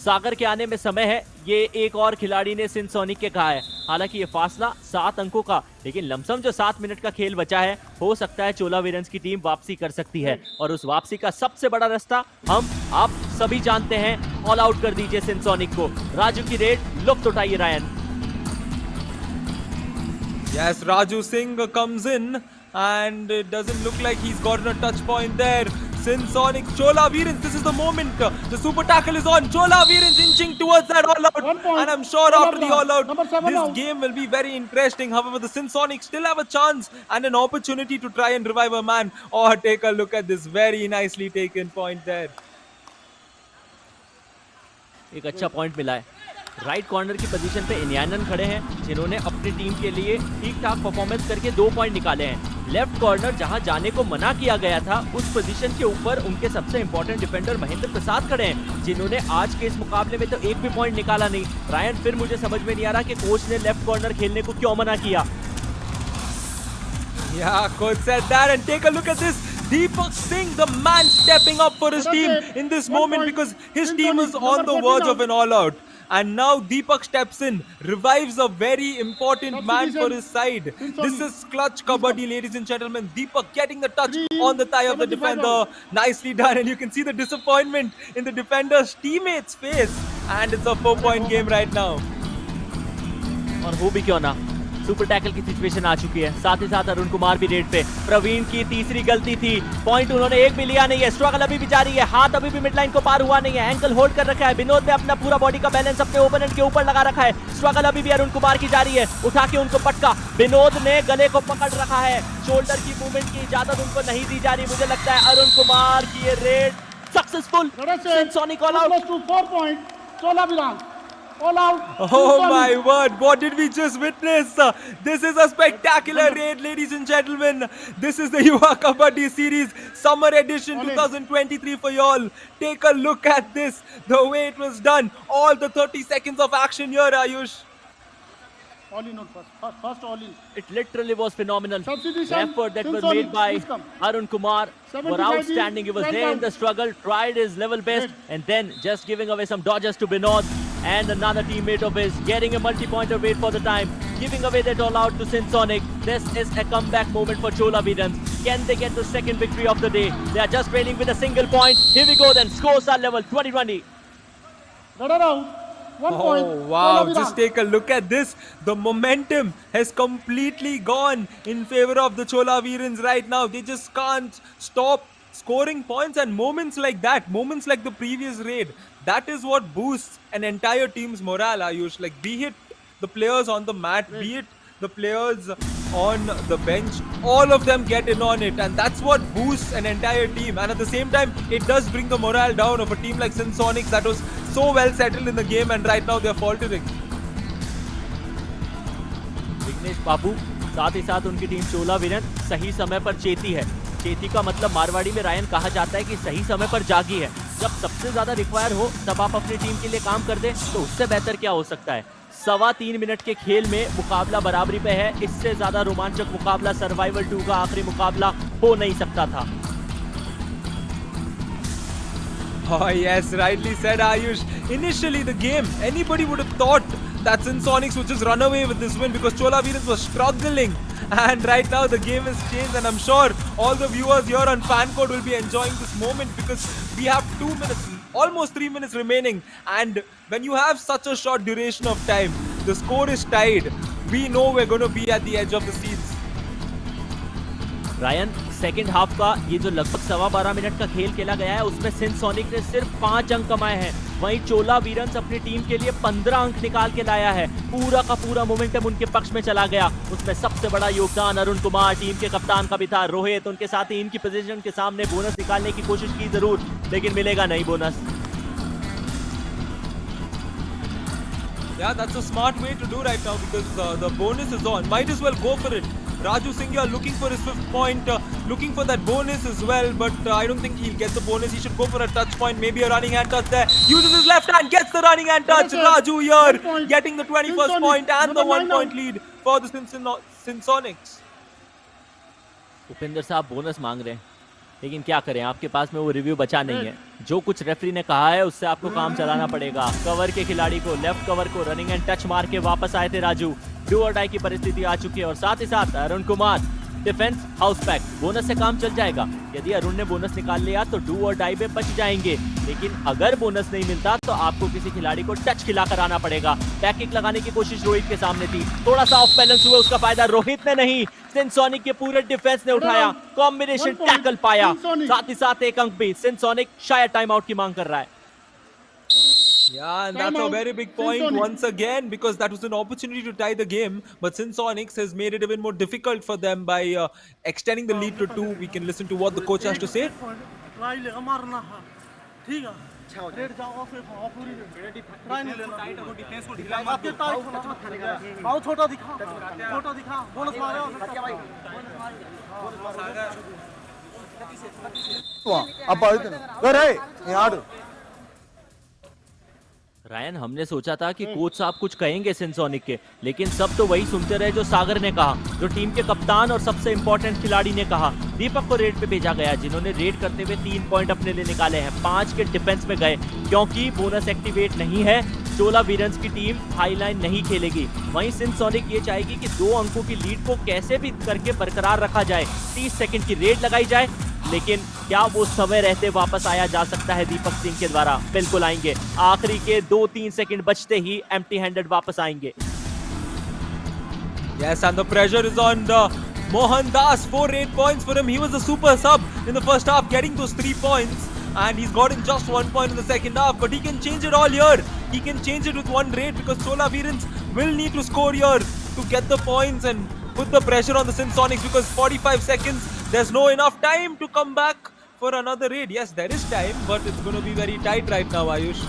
सागर के आने में समय है, ये एक और खिलाड़ी ने सिंध सोनिक के कहा है। हालांकि ये फासला 7 अंकों का, लेकिन लमसम जो 7 मिनट का खेल बचा है, हो सकता है चोला वीरन्स की टीम वापसी कर सकती है। और उस वापसी का सबसे बड़ा रास्ता हम आप सभी जानते हैं। ऑल आउट कर दीजिए सिंसोनिक को। राजू की रेड लुफ्त उठाइए Ryan. Yes, Raju Singh comes in and it doesn't look like he's gotten a touch point there. Sinsonic, Chola Virens, this is the moment. The super tackle is on. Chola Virens inching towards that all out. 1 point. And I'm sure Chola after the Virens, all out, number 7 this out. game will be very interesting. However, the Sinsonic still have a chance and an opportunity to try and revive a man. Oh, take a look at this very nicely taken point there. एक अच्छा पॉइंट मिला है। राइट कॉर्नर की पोजीशन पे इन्यानन खड़े हैं, जिन्होंने अपनी टीम के लिए ठीक ठाक परफॉर्मेंस करके 2 पॉइंट निकाले हैं। लेफ्ट कॉर्नर जहां जाने को मना किया गया था, उस पोजीशन के ऊपर उनके सबसे इंपॉर्टेंट डिफेंडर महेंद्र प्रसाद खड़े हैं, जिन्होंने आज के इस मुकाबले में तो एक भी पॉइंट निकाला नहीं। रायन, फिर मुझे समझ में नहीं आ रहा कि कोच ने लेफ्ट कॉर्नर खेलने को क्यों मना किया। Yeah, coach said that, and take a look at this. Deepak Singh, the man stepping up for his team in this moment because his team is on the verge of an all-out. And now Deepak steps in, revives a very important man for his side. This is clutch kabaddi, ladies and gentlemen. Deepak getting the touch on the thigh of the defender. Nicely done, and you can see the disappointment in the defender's teammate's face. And it's a 4-point game right now. और वो भी क्यों ना, सुपर टैकल की सिचुएशन आ चुकी है। साथ ही साथ अरुण कुमार भी रेड पे। प्रवीण की तीसरी गलती थी, पॉइंट उन्होंने एक भी लिया नहीं है। स्ट्रगल अभी भी जारी है, हाथ अभी भी मिड लाइन को पार हुआ नहीं है। एंकल होल्ड कर रखा है विनोद ने, अपना पूरा बॉडी का बैलेंस अपने ओपोनेंट के ऊपर लगा रखा है। स्ट्रगल अभी भी अरुण कुमार की जारी है, उठा के उनको पटका। विनोद ने गले को पकड़ रखा है, शोल्डर की मूवमेंट की इजाजत उनको नहीं दी जा रही। मुझे लगता है अरुण कुमार की ये raid successful. Sensonic all out. 4 point. Chola Virens. All out. Oh my word, what did we just witness? This is a spectacular raid, ladies and gentlemen. This is the Yuva Kabaddi series summer edition 2023 for y'all. Take a look at this, the way it was done. All the 30 seconds of action here, Ayush. All in on first all in. It literally was phenomenal. Substitution, The effort that was Sinsonic, made by please come. Arun Kumar were 75 outstanding. He was well there in done. the struggle, tried his level best, and then just giving away some dodges to Binod and another teammate of his, getting a multi-pointer wait for the time, giving away that all out to Sinsonic. This is a comeback moment for Chola Virens. Can they get the second victory of the day? They are just trailing with a single point. Here we go then. Scores are level 20-20. Rudder out. 1 point. Oh wow, Chola just Virens. take a look at this. The momentum has completely gone in favor of the Chola Virens right now. They just can't stop scoring points, and moments like that, moments like the previous raid, that is what boosts an entire team's morale, Ayush. Like, be it the players on the mat, be it the players on the bench, all of them get in on it, and that's what boosts an entire team. And at the same time, it does bring the morale down of a team like Sinsonics that was so well settled in the game, and right now they're faltering. Vignesh Babu, साथ ही साथ उनकी टीम चोला वीरन सही समय पर चेती है। चेती का मतलब मारवाड़ी में रायन कहा जाता है कि सही समय पर जागी है। जब सबसे ज्यादा रिक्वायर हो तब आप अपनी टीम के लिए काम कर दें, तो उससे बेहतर क्या हो सकता है। 3.25 मिनट के खेल में मुकाबला बराबरी पे है। इससे ज्यादा रोमांचक मुकाबला सर्वाइवल 2 का आखिरी मुकाबला हो नहीं सकता था। Oh yes, rightly said, Ayush. Initially the game, anybody would have thought that Sinsonics would just run away with this win because Chola Virens was struggling. And right now the game has changed, and I'm sure all the viewers here on FanCode will be enjoying this moment because we have 2 minutes, almost 3 minutes remaining. And when you have such a short duration of time, the score is tied. We know we're going to be at the edge of the seats. Ryan, second half का ये जो लगभग 12.25 मिनट का खेल खेला गया है, उसमें सिंसोनिक ने सिर्फ 5 अंक कमाए हैं। वहीं चोला वीरन्स अपनी टीम के लिए 15 अंक निकाल के लाया है। पूरा का पूरा मोमेंटम उनके पक्ष में चला गया। उसमें सबसे बड़ा योगदान अरुण कुमार, टीम के कप्तान का भी था। रोहित, उनके साथ ही इनकी पोजीशन के सामने बोनस निकालने की कोशिश की जरूर, लेकिन मिलेगा नहीं bonus. Yeah, that's a smart way to do right now because the bonus is on. Might as well go for it. Raju Singh looking for his 5th point, looking for that bonus as well, but I don't think he'll get the bonus. He should go for a touch point, maybe a running hand touch there. Uses his left hand, gets the running hand touch. Raju here getting the 21st point and the 1-point lead for the Sinsonics. Upendra साहब बोनस मांग रहे हैं, लेकिन क्या करें, आपके पास में वो रिव्यू बचा नहीं है। जो कुछ रेफरी ने कहा है उससे आपको काम चलाना पड़ेगा। कवर के खिलाड़ी को, लेफ्ट कवर को रनिंग एंड टच मार के वापस आए थे राजू। डू और डाई की परिस्थिति आ चुकी है, और साथ ही साथ Arun Kumar defence house pack, bonus से काम चल जाएगा। यदि अरुण ने बोनस निकाल लिया तो डू और डाई पे बच जाएंगे, लेकिन अगर बोनस नहीं मिलता तो आपको किसी खिलाड़ी को टच खिलाकर आना पड़ेगा। बैक किक लगाने की कोशिश रोहित के सामने थी, थोड़ा सा ऑफ बैलेंस हुआ, उसका फायदा रोहित ने नहीं, सिनसोनिक के पूरे डिफेंस ने उठाया, कॉम्बिनेशन टैकल पाया, साथ ही साथ एक अंक भी। सिनसोनिक शायद टाइम आउट की मांग कर रहा है। Yeah, and that's a very big point once again, because that was an opportunity to tie the game, but Sinsonics has made it even more difficult for them by extending the lead to 2. We can listen to what the coach has to say. Ryan, हमने सोचा था कि कोच साहब कुछ कहेंगे सिनसोनिक के, लेकिन सब तो वही सुनते रहे जो सागर ने कहा, जो टीम के कप्तान और सबसे इंपॉर्टेंट खिलाड़ी ने कहा। दीपक को रेड पे भेजा गया, जिन्होंने रेड करते हुए 3 पॉइंट अपने लिए निकाले हैं, 5 के डिफेंस में गए, क्योंकि बोनस एक्टिवेट नहीं है। चोला वीरन्स की टीम हाई लाइन नहीं खेलेगी। वहीं सिनसोनिक ये चाहेगी कि 2 अंकों की लीड को कैसे भी करके बरकरार रखा जाए, 30 सेकंड की रेड लगाई जाए, लेकिन क्या वो समय रहते वापस आया जा सकता है दीपक सिंह के द्वारा? बिल्कुल आएंगे, आखिरी के 2-3 सेकंड बचते ही एम्प्टी हैंडेड वापस आएंगे। Yes, and the pressure is on Mohandas. 4-8 points for him. He was a super sub in the first half, getting those 3 points, and he's gotten just 1 point in the second half. But he can change it all here. He can change it with 1 raid, because Chola Virans will need to score here to get the points and put the pressure on the Sinsonics, because 45 seconds, there's no enough time to come back for another raid. Yes, there is time, but it's going to be very tight right now, Ayush.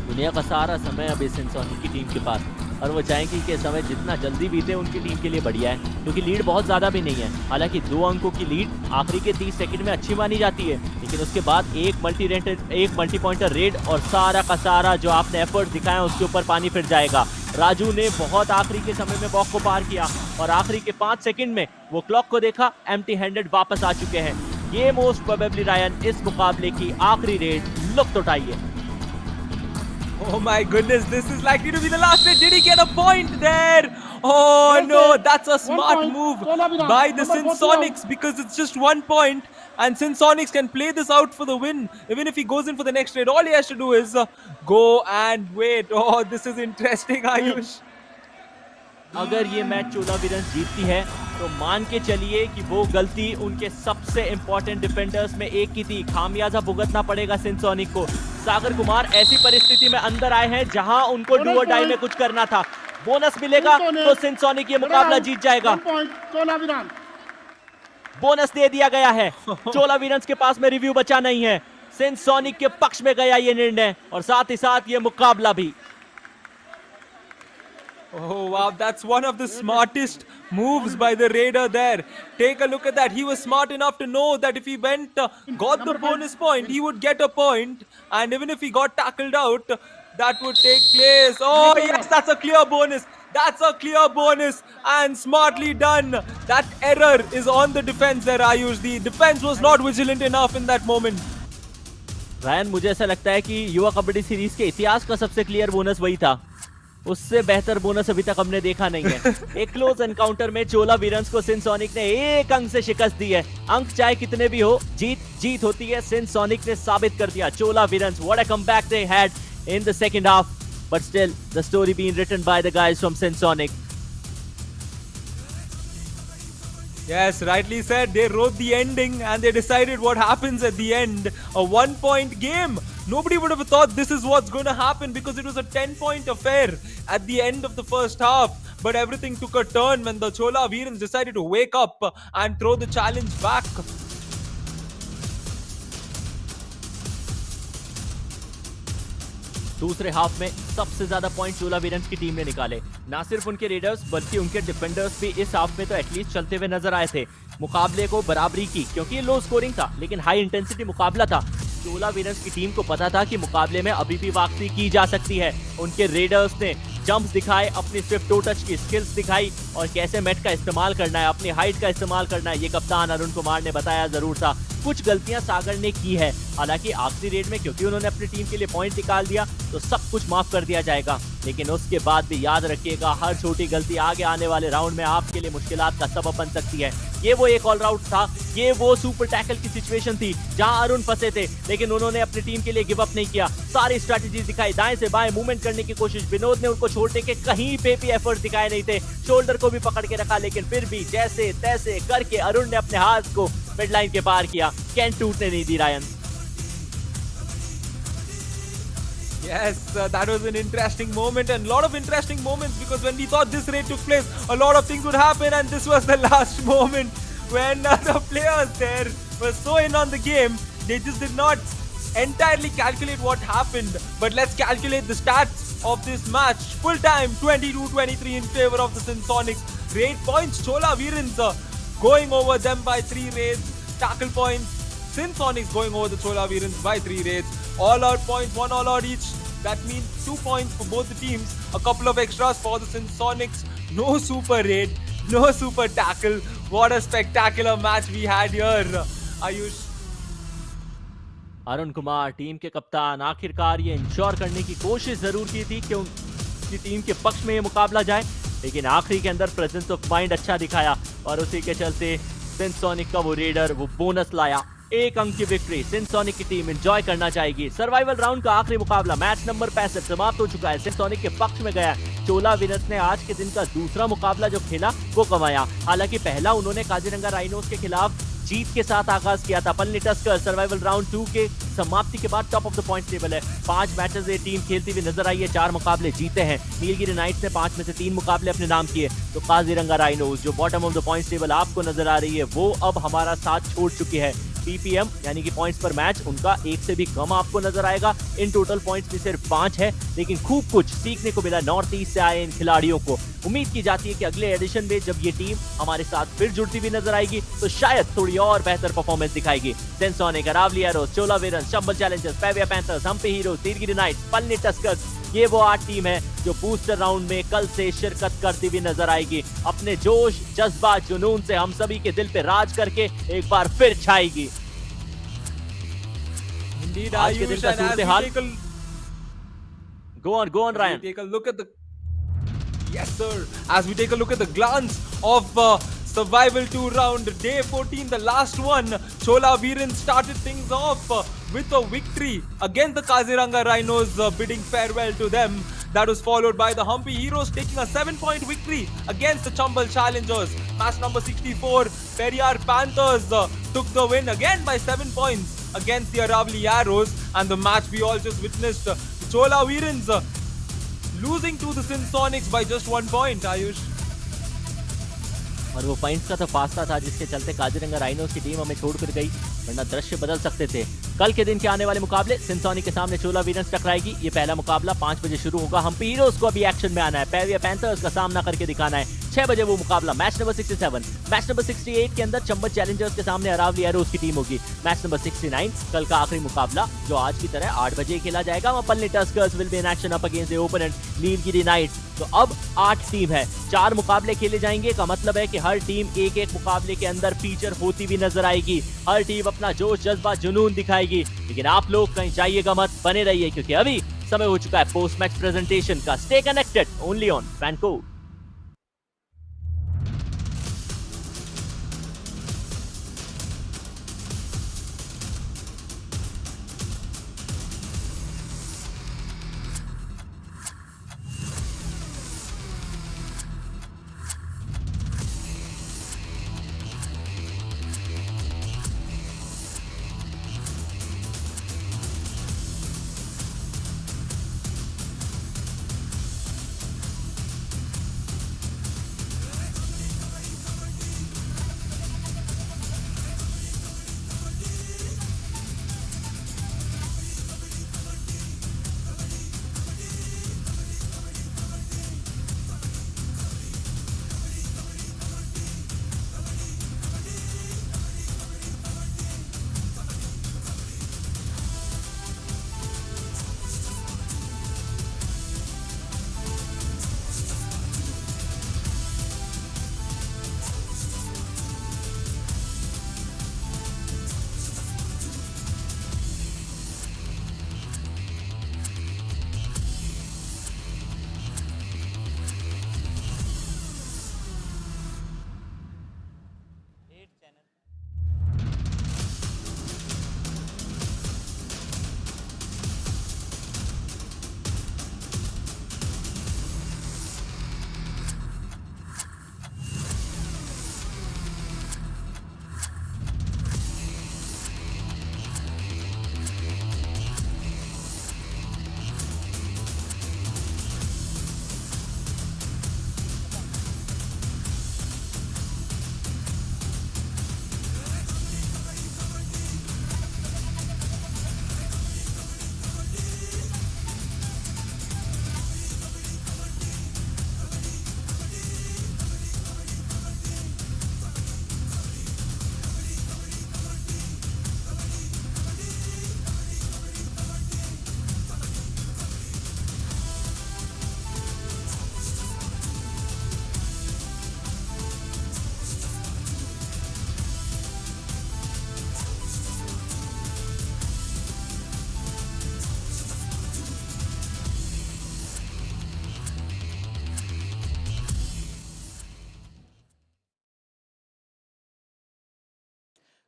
दुनिया का सारा समय अभी सिनसोनिक की टीम के पास, और वो चाहेंगे कि समय जितना जल्दी बीते उनकी टीम के लिए बढ़िया है, क्योंकि लीड बहुत ज़्यादा भी नहीं है। हालांकि 2 अंकों की लीड आखिरी के 30 सेकंड में अच्छी मानी जाती है, लेकिन उसके बाद एक मल्टी पॉइंटर रेड और सारा का सारा जो आपने एफर्ट दिखाया उसके ऊपर पानी फिर जाएगा। राजू ने बहुत आखिरी के समय में बॉक्स को पार किया, और आखिरी के 5 सेकंड में वो क्लॉक को देखा, एम्प्टी हैंडेड वापस आ चुके हैं। ये मोस्ट प्रोबेबली रायन इस मुकाबले की आखिरी रेड, लुत्फ उठाइए। Oh my goodness, this is likely to be the last raid. Did he get a point there? Oh no, that's a smart move by the Sinsonics, because it's just 1 point, and Sinsonics can play this out for the win. Even if he goes in for the next raid, all he has to do is go and wait. Oh, this is interesting, Ayush. अगर ये मैच चोला वीरन्स जीतती है तो मान के चलिए कि वो गलती उनके सबसे इंपॉर्टेंट डिफेंडर्स में एक की थी। खामियाजा भुगतना पड़ेगा सिनसोनिक को। सागर कुमार ऐसी परिस्थिति में अंदर आए हैं जहां उनको डू और डाई में कुछ करना था। बोनस मिलेगा तो सिनसोनिक ये मुकाबला जीत जाएगा। बोनस दे दिया गया है। चोला वीरन्स के पास में रिव्यू बचा नहीं है। सिनसोनिक के पक्ष में गया ये निर्णय, और साथ ही साथ ये मुकाबला भी। Oh wow, that's one of the smartest moves by the raider there. Take a look at that. He was smart enough to know that if he went, got the bonus point, he would get a point, and even if he got tackled out, that would take place. Oh yes, that's a clear bonus. That's a clear bonus, and smartly done. That error is on the defense there, Ayush. The defense was not vigilant enough in that moment. Ryan, मुझे ऐसा लगता है कि युवा कबड्डी सीरीज के इतिहास का सबसे क्लियर बोनस वही था। उससे बेहतर बोनस अभी तक हमने देखा नहीं है। एक क्लोज एनकाउंटर में चोला वीरन्स को सिनसोनिक ने 1 अंक से शिकस्त दी है। अंक चाहे कितने भी हो, जीत होती है। सिनसोनिक ने साबित कर दिया। Chola Veerans, what a comeback they had in the second half, but still the story being written by the guys from Sensonic. Yes, rightly said. They wrote the ending and they decided what happens at the end. A 1-point game. Nobody would have thought this is what's going to happen, because it was a 10-point affair at the end of the first half. But everything took a turn when the Chola Virans decided to wake up and throw the challenge back. दूसरे हाफ में सबसे ज्यादा पॉइंट चोला वीरन्स की टीम ने निकाले। ना सिर्फ उनके रेडर्स बल्कि उनके डिफेंडर्स भी इस हाफ में तो एटलीस्ट चलते हुए नजर आए थे। मुकाबले को बराबरी की, क्योंकि ये लो स्कोरिंग था लेकिन हाई इंटेंसिटी मुकाबला था। चोला वीरन्स की टीम को पता था कि मुकाबले में अभी भी वापसी की जा सकती है। उनके रेडर्स ने जंप्स दिखाए, अपनी स्विफ्ट टो टच की स्किल्स दिखाई, और कैसे मैट का इस्तेमाल करना है, अपनी हाइट का इस्तेमाल करना है, ये कप्तान अरुण कुमार ने बताया जरूर था। कुछ गलतियां सागर ने की है, हालांकि आखिरी रेड में क्योंकि उन्होंने अपनी टीम के लिए पॉइंट निकाल दिया तो सब कुछ माफ कर दिया जाएगा। लेकिन उसके बाद भी याद रखिएगा, हर छोटी गलती आगे आने वाले राउंड में आपके लिए मुश्किलात का सबब बन सकती है। ये वो एक ऑल आउट था, ये वो सुपर टैकल की सिचुएशन थी जहां अरुण फंसे थे, लेकिन उन्होंने अपनी टीम के लिए गिव अप नहीं किया। सारी स्ट्रेटजीज दिखाई, दाएं से बाएं मूवमेंट करने की कोशिश, विनोद ने उनको छोड़ने के कहीं पे भी एफर्ट दिखाए नहीं थे, शोल्डर को भी पकड़ के रखा, लेकिन फिर भी जैसे तैसे करके अरुण ने अपने हाथ को मिडलाइन के पार किया। कैन टूटने नहीं दी Ryan. Yes, that was an interesting moment and a lot of interesting moments, because when we thought this raid took place, a lot of things would happen, and this was the last moment when the players there were so in on the game, they just did not entirely calculate what happened. But let's calculate the stats of this match. Full time 22-23 in favor of the Sonics. Raid points, Chola Virens going over them by 3 raids. Tackle points, Sonics going over the Chola Virens by 3 raids. All out points, 1 all out each. That means 2 points for both the teams. A couple of extras for the Sonics. No super raid, no super tackle. What a spectacular match we had here. Ayush. Arun Kumar team के कप्तान आखिरकार ये इंश्योर करने की कोशिश जरूर की थी कि उनकी टीम के पक्ष में ये मुकाबला जाए, लेकिन आखिरी के अंदर प्रेजेंस ऑफ माइंड अच्छा दिखाया और उसी के चलते सिंसोनिक का वो रेडर वो बोनस लाया। 1 अंक की विक्ट्री सिंसोनिक की टीम एंजॉय करना चाहेगी। सर्वाइवल राउंड का आखिरी मुकाबला मैच नंबर 65 समाप्त हो चुका है, सिंसोनिक के पक्ष में गया। चोला विनर्स ने आज के दिन का दूसरा मुकाबला जो खेला वो कमाया। हालांकि पहला उन्होंने काजीरंगा राइनोस के खिलाफ जीत के साथ आगाज किया था। पलनी टस्कर सर्वाइवल राउंड 2 के समाप्ति के बाद top of the point table है। 5 मैचेस ये टीम खेलती हुई नजर आई है, 4 मुकाबले जीते हैं। नीलगिरी नाइट्स ने 5 में से 3 मुकाबले अपने नाम किए, तो काजीरंगा राइनोस जो bottom of the point table आपको नजर आ रही है वो अब हमारा साथ छोड़ चुकी है। पीपीएम यानी कि पॉइंट्स पर मैच उनका 1 से भी कम आपको नजर आएगा। इन टोटल पॉइंट्स भी सिर्फ 5 है, लेकिन खूब कुछ सीखने को मिला नॉर्थ ईस्ट से आए इन खिलाड़ियों को। उम्मीद की जाती है कि अगले एडिशन में जब ये टीम हमारे साथ फिर जुड़ती हुई नजर आएगी तो शायद थोड़ी और बेहतर परफॉर्मेंस दिखाएगी। Sensonic, Aravali Arrows, Chola Veerans, Chambal Challengers, Periyar Panthers, Hampi Heroes, Nilgiri Knights, Palani Tuskers, ये वो 8 टीम है जो बूस्टर राउंड में कल से शिरकत करती हुई नजर आएगी। अपने जोश, जज्बा, जुनून से हम सभी के दिल पे राज करके एक बार फिर छाएगी। Indeed, आज के दिन Ayush, का and as we सूरत-ए-हाल। take a Go on, Ryan. take a look at the yes sir as we take a look at the glance of survival 2 round day 14, the last one. Chola Viren started things off with a victory against the Kaziranga Rhinos, bidding farewell to them. That was followed by the Humpy Heroes taking a 7-point victory against the Chambal Challengers. Match number 64, Periyar Panthers took the win again by 7 points against the Aravali Arrows. And the match we all just witnessed, the Chola Virens losing to the Sonics by just 1 point, Ayush. और वो पॉइंट्स का तो फासला था जिसके चलते काजीरंगा राइनोस की टीम हमें छोड़कर गई, वरना दृश्य बदल सकते थे। कल के दिन के आने वाले मुकाबले सिंसोनिक के सामने चोला वीरन्स टकराएगी। ये पहला मुकाबला 5 बजे शुरू होगा। हम्पी हीरोज को अभी एक्शन में आना है, पेरियर पैंथर्स का सामना करके दिखाना है। 6 बजे वो मुकाबला मैच नंबर 67। मैच नंबर 68 के अंदर चंबल चैलेंजर्स के सामने अरावली एरोस की टीम होगी। मैच नंबर 69 कल का आखिरी मुकाबला जो आज की तरह 8 बजे खेला जाएगा। वहाँ Palani Tuskers will be in action up against the opponent Nilgiri Knights. तो अब 8 टीम है, 4 मुकाबले खेले जाएंगे का मतलब है कि हर टीम एक मुकाबले के अंदर फीचर होती भी नजर आएगी। हर टीम अपना जोश, जज्बा, जुनून दिखाएगी। लेकिन आप लोग कहीं जाइएगा मत, बने रहिए क्योंकि अभी समय हो चुका है पोस्ट मैच प्रेजेंटेशन का। Stay connected only on FanCode.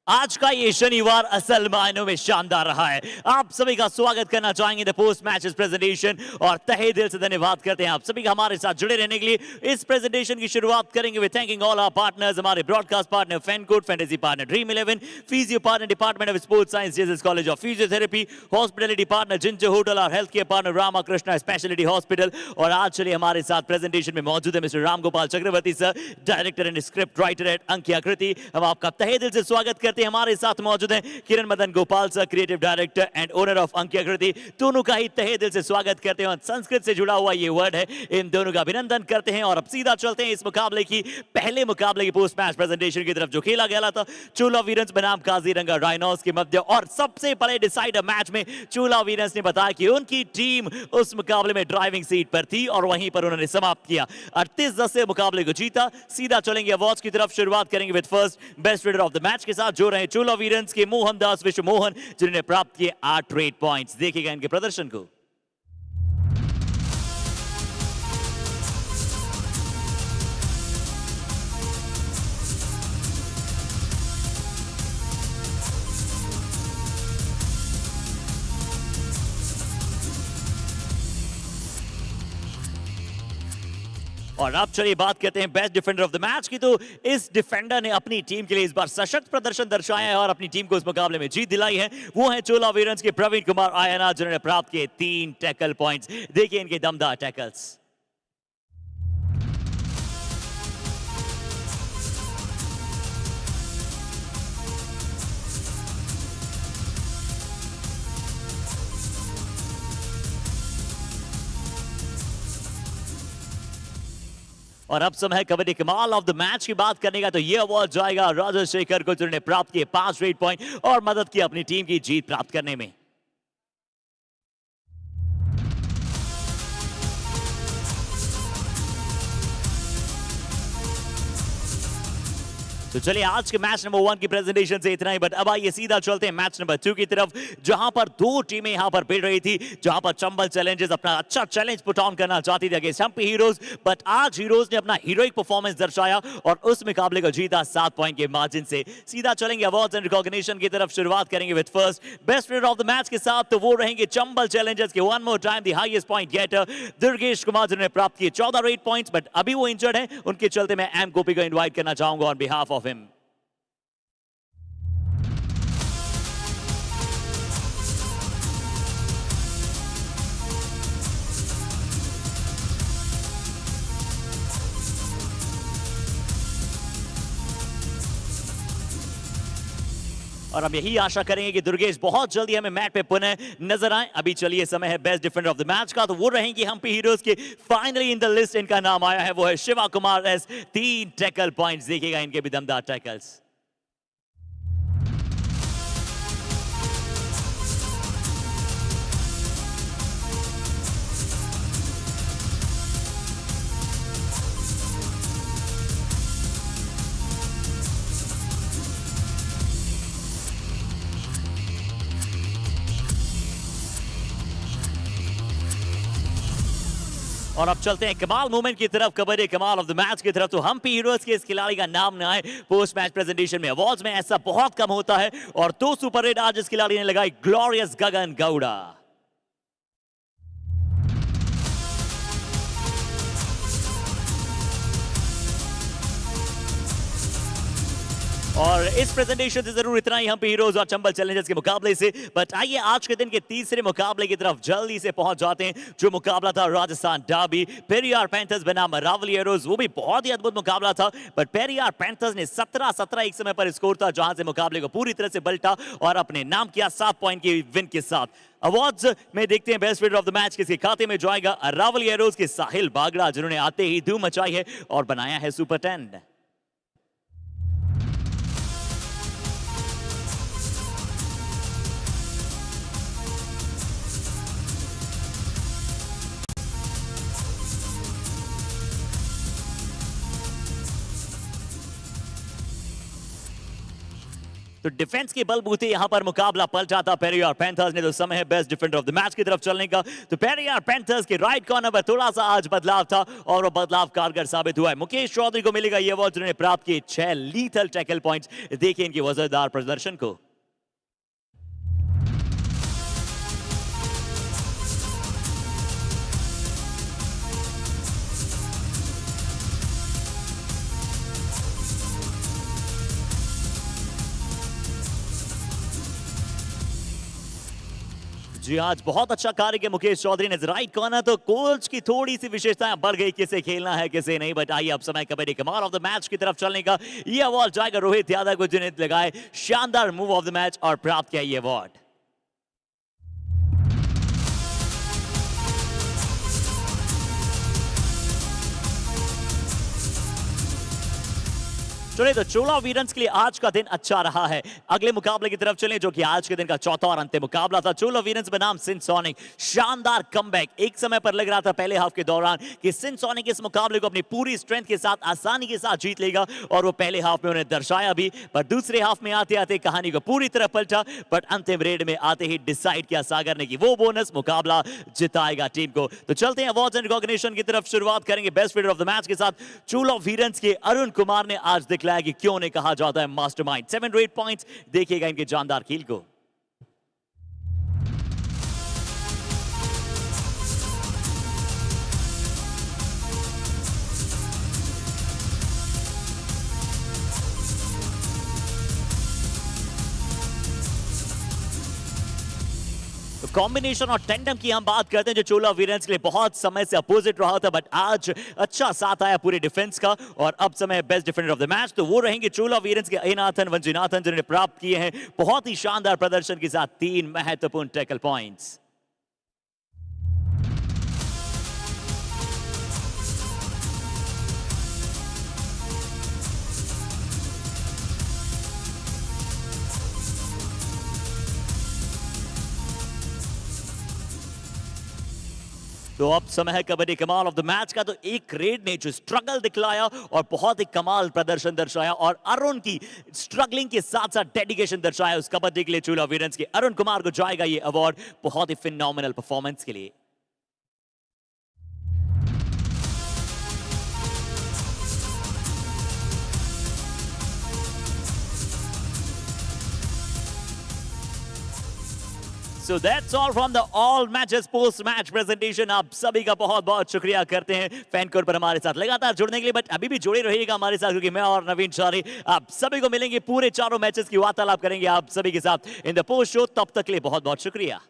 आज का ये शनिवार असल मायनों में शानदार रहा है। आप सभी का स्वागत करना चाहेंगे द पोस्ट मैचेस प्रेजेंटेशन और तहे दिल से धन्यवाद करते हैं आप सभी का हमारे साथ जुड़े रहने के लिए। इस प्रेजेंटेशन की शुरुआत करेंगे with thanking all our partners, हमारे broadcast partner FanCode, fantasy partner Dream 11, physio partner department of sports science JS college of physiotherapy, hospitality partner Ginger hotel और health care partner Ramakrishna speciality hospital. और आज चलिए हमारे साथ प्रेजेंटेशन में मौजूद है mister Ram Gopal Chakraborty sir, director and script writer at Ankyakriti. हम आपका तहे दिल से स्वागत करते हैं। हमारे साथ मौजूद हैं Kiran Madan Gopal sir, creative director and owner of Ankyakriti. दोनों का ही तहे दिल से स्वागत करते हैं। संस्कृत से जुड़ा हुआ ये वर्ड है, इन दोनों का अभिनंदन करते हैं। और अब सीधा चलते हैं इस मुकाबले की पहले मुकाबले की पोस्ट मैच प्रेजेंटेशन की तरफ, जो खेला गया था चोला वीरंस बनाम काजीरंगा राइनोस के मध्य। और सबसे बड़े डिसाइडर मैच में चोला वीरंस ने बताया कि उनकी टीम उस मुकाबले में ड्राइविंग सीट पर थी और वहीं पर उन्होंने समाप्त किया 38-10 से मुकाबले को जीता। सीधा चलेंगे अवार्ड्स की तरफ, शुरुआत करेंगे with first best raider of the match के साथ, जो रहे चोला वीरंस के मोहनदास विश्व मोहन, जिन्होंने प्राप्त किए 8 रेड पॉइंट्स। देखिएगा इनके प्रदर्शन को। और अब चलिए बात करते हैं best defender of the match की। तो इस डिफेंडर ने अपनी टीम के लिए इस बार सशक्त प्रदर्शन दर्शाया है और अपनी टीम को इस मुकाबले में जीत दिलाई है। वो है चोला वीरंस के प्रवीण कुमार आयना, जिन्होंने प्राप्त किए 3 टैकल पॉइंट्स। देखिए इनके दमदार टैकल्स। और अब समय कबड्डी कमाल ऑफ द मैच की बात करने का, तो ये अवार्ड जाएगा राजशेखर को, जिन्होंने प्राप्त किए 5 रेड पॉइंट और मदद की अपनी टीम की जीत प्राप्त करने में। तो चलिए आज के मैच नंबर 1 की प्रेजेंटेशन से इतना ही, बट अब आइए सीधा चलते हैं मैच नंबर 2 की तरफ, जहां पर 2 टीमें यहां पर भिड़ रही थी। जहां पर चंबल चैलेंजर्स अपना अच्छा चैलेंज पुट ऑन करना चाहती थी अगेंस्ट हम्पी हीरोज, बट आज हीरोज ने अपना हीरोइक परफॉर्मेंस दर्शाया और उस मुकाबले को जीता 7 पॉइंट के मार्जिन से। सीधा चलेंगे अवार्ड्स एंड रिकॉग्निशन की तरफ, शुरुआत करेंगे with first best raider of the match के साथ। तो वो रहेंगे चंबल चैलेंजर्स के one more time the highest point getter Durgesh Kumar, जिन्होंने प्राप्त किए 14 रेड पॉइंट्स, बट अभी वो इंजर्ड है। उनके चलते मैं एम गोपी को इन्वाइट करना चाहूंगा ऑन बिहाफ ऑफ हिम। और हम यही आशा करेंगे कि दुर्गेश बहुत जल्दी हमें मैच पे पुनः नजर आए। अभी चलिए समय है best defender of the match का, तो वो रहेंगे हम्पी हीरोज के। फाइनली इन द लिस्ट इनका नाम आया है, वो है Shiva Kumar S, 3 tackle points. देखिएगा इनके भी दमदार टैकल्स। और अब चलते हैं कमाल मूवमेंट की तरफ, कबड्डी कमाल ऑफ द मैच की तरफ। तो हम्पी हीरोज के इस खिलाड़ी का नाम ना आए पोस्ट मैच प्रेजेंटेशन में। अवार्ड्स में ऐसा बहुत कम होता है और 2 सुपर रेड आज इस खिलाड़ी ने लगाई, ग्लोरियस गगन गौड़ा। और इस प्रेजेंटेशन से जरूर इतना ही हम्पी हीरोज और चंबल चैलेंजर्स के मुकाबले से। बट आइए आज के दिन के तीसरे मुकाबले की तरफ जल्दी से पहुंच जाते हैं, जो मुकाबला था राजस्थान डार्बी पेरियार पैंथर्स बनाम अरावली एरोज। वो भी बहुत ही अद्भुत मुकाबला था, बट पेरियार पैंथर्स ने 17-17 एक समय पर स्कोर था, जहां से मुकाबले को पूरी तरह से पलटा और अपने नाम किया 7 पॉइंट की विन के साथ। अवार्ड्स में देखते हैं best raider of the match किसके खाते में जाएगा। अरावली एरोज के साहिल बागड़ा, जिन्होंने आते ही धूम मचाई है और बनाया है सुपर 10। तो डिफेंस के बलबूते यहां पर मुकाबला पलटा था पेरियार पैंथर्स ने। तो समय है best defender of the match की तरफ चलने का। तो पेरियार पैंथर्स के राइट कॉर्नर पर थोड़ा सा आज बदलाव था और वो बदलाव कारगर साबित हुआ है। मुकेश चौधरी को मिलेगा ये अवार्ड जिन्होंने प्राप्त किए 6 लीथल टैकल पॉइंट्स। देखिए इनके वजरदार प्रदर्शन को। जी आज बहुत अच्छा कार्य किया मुकेश चौधरी ने राइट कॉर्नर। तो कोच की थोड़ी सी विशेषताएं बढ़ गई, किसे खेलना है किसे नहीं। बट आइए अब समय कबड्डी कमाल ऑफ द मैच की तरफ चलने का। ये अवार्ड जाएगा रोहित यादव को जिन्हें लगाए शानदार मूव ऑफ द मैच और प्राप्त किया ये अवार्ड। चलिए तो चोला वीरन्स के लिए आज का दिन अच्छा रहा है। अगले मुकाबले की तरफ चलें जो कि आज के दिन का चौथा और अंतिम मुकाबला था। चोला वीरन्स बनाम सिनसोनिक, शानदार कमबैक। एक समय पर लग रहा था पहले हाफ के दौरान कि सिनसोनिक इस मुकाबले को अपनी पूरी स्ट्रेंथ के साथ आसानी के साथ जीत लेगा और वो पहले हाफ में उन्हें दर्शाया भी। पर दूसरे हाफ में आते आते कहानी को पूरी तरह पलटा। बट अंतिम रेड में आते ही डिसाइड किया सागर ने कि वो बोनस मुकाबला जिताएगा टीम को। तो चलते हैं अवार्ड्स एंड रिकॉग्निशन की तरफ। शुरुआत करेंगे best fielder of the match के साथ। चोला वीरन्स के अरुण कुमार ने आज दिखलाया कि क्यों उन्हें कहा जाता है मास्टरमाइंड। 7 8 पॉइंट्स। देखिएगा इनके जानदार खेल को। कॉम्बिनेशन और टेंडम की हम बात करते हैं जो चोला वीरन्स के लिए बहुत समय से अपोजिट रहा था। बट आज अच्छा साथ आया पूरे डिफेंस का और अब समय best defender of the match. तो वो रहेंगे चोला वीरन्स के अयनाथन वंजीनाथन जिन्होंने प्राप्त किए हैं बहुत ही शानदार प्रदर्शन के साथ 3 महत्वपूर्ण टैकल पॉइंट्स। तो अब समय है कबड्डी कमाल ऑफ द मैच का। तो एक रेड ने जो स्ट्रगल दिखलाया और बहुत ही कमाल प्रदर्शन दर्शाया और अरुण की स्ट्रगलिंग के साथ साथ डेडिकेशन दर्शाया उस कबड्डी के लिए चोला वीरन्स के अरुण कुमार को जाएगा ये अवार्ड बहुत ही फिनोमिनल परफॉर्मेंस के लिए। So that's all from the all matches post match presentation। आप सभी का बहुत बहुत शुक्रिया करते हैं फैन कोड पर हमारे साथ लगातार जुड़ने के लिए। बट अभी भी जुड़े रहिएगा हमारे साथ क्योंकि मैं और नवीन शारी आप सभी को मिलेंगे, पूरे चारों मैचेस की वार्तालाप करेंगे आप सभी के साथ इन द पोस्ट शो। तब तक के लिए बहुत बहुत शुक्रिया।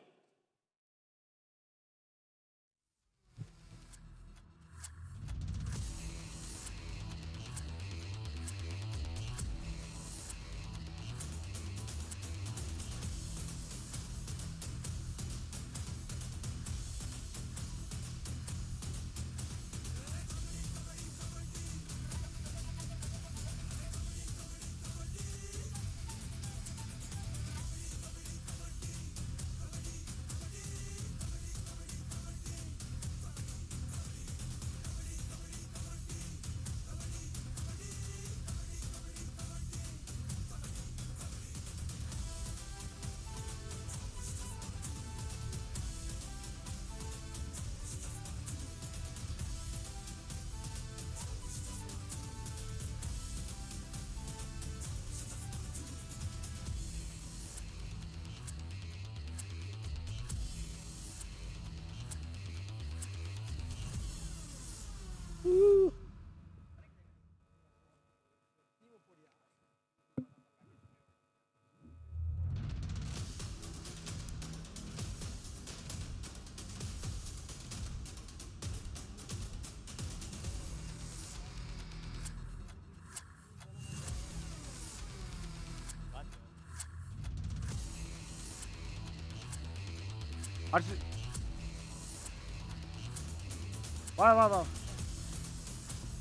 वाह वाह वाह।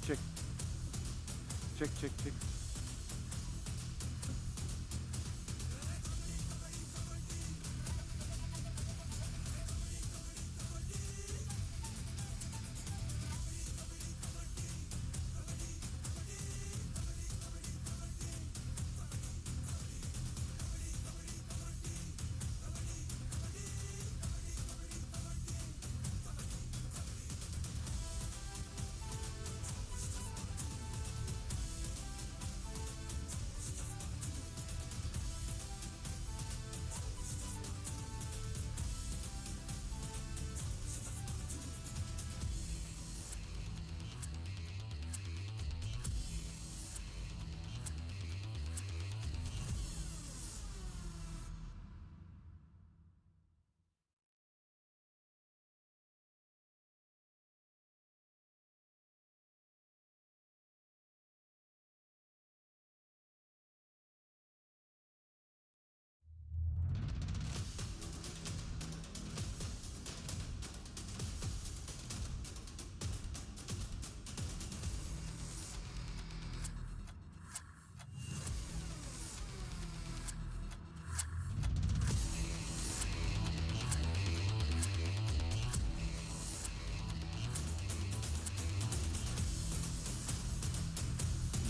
Check check check check.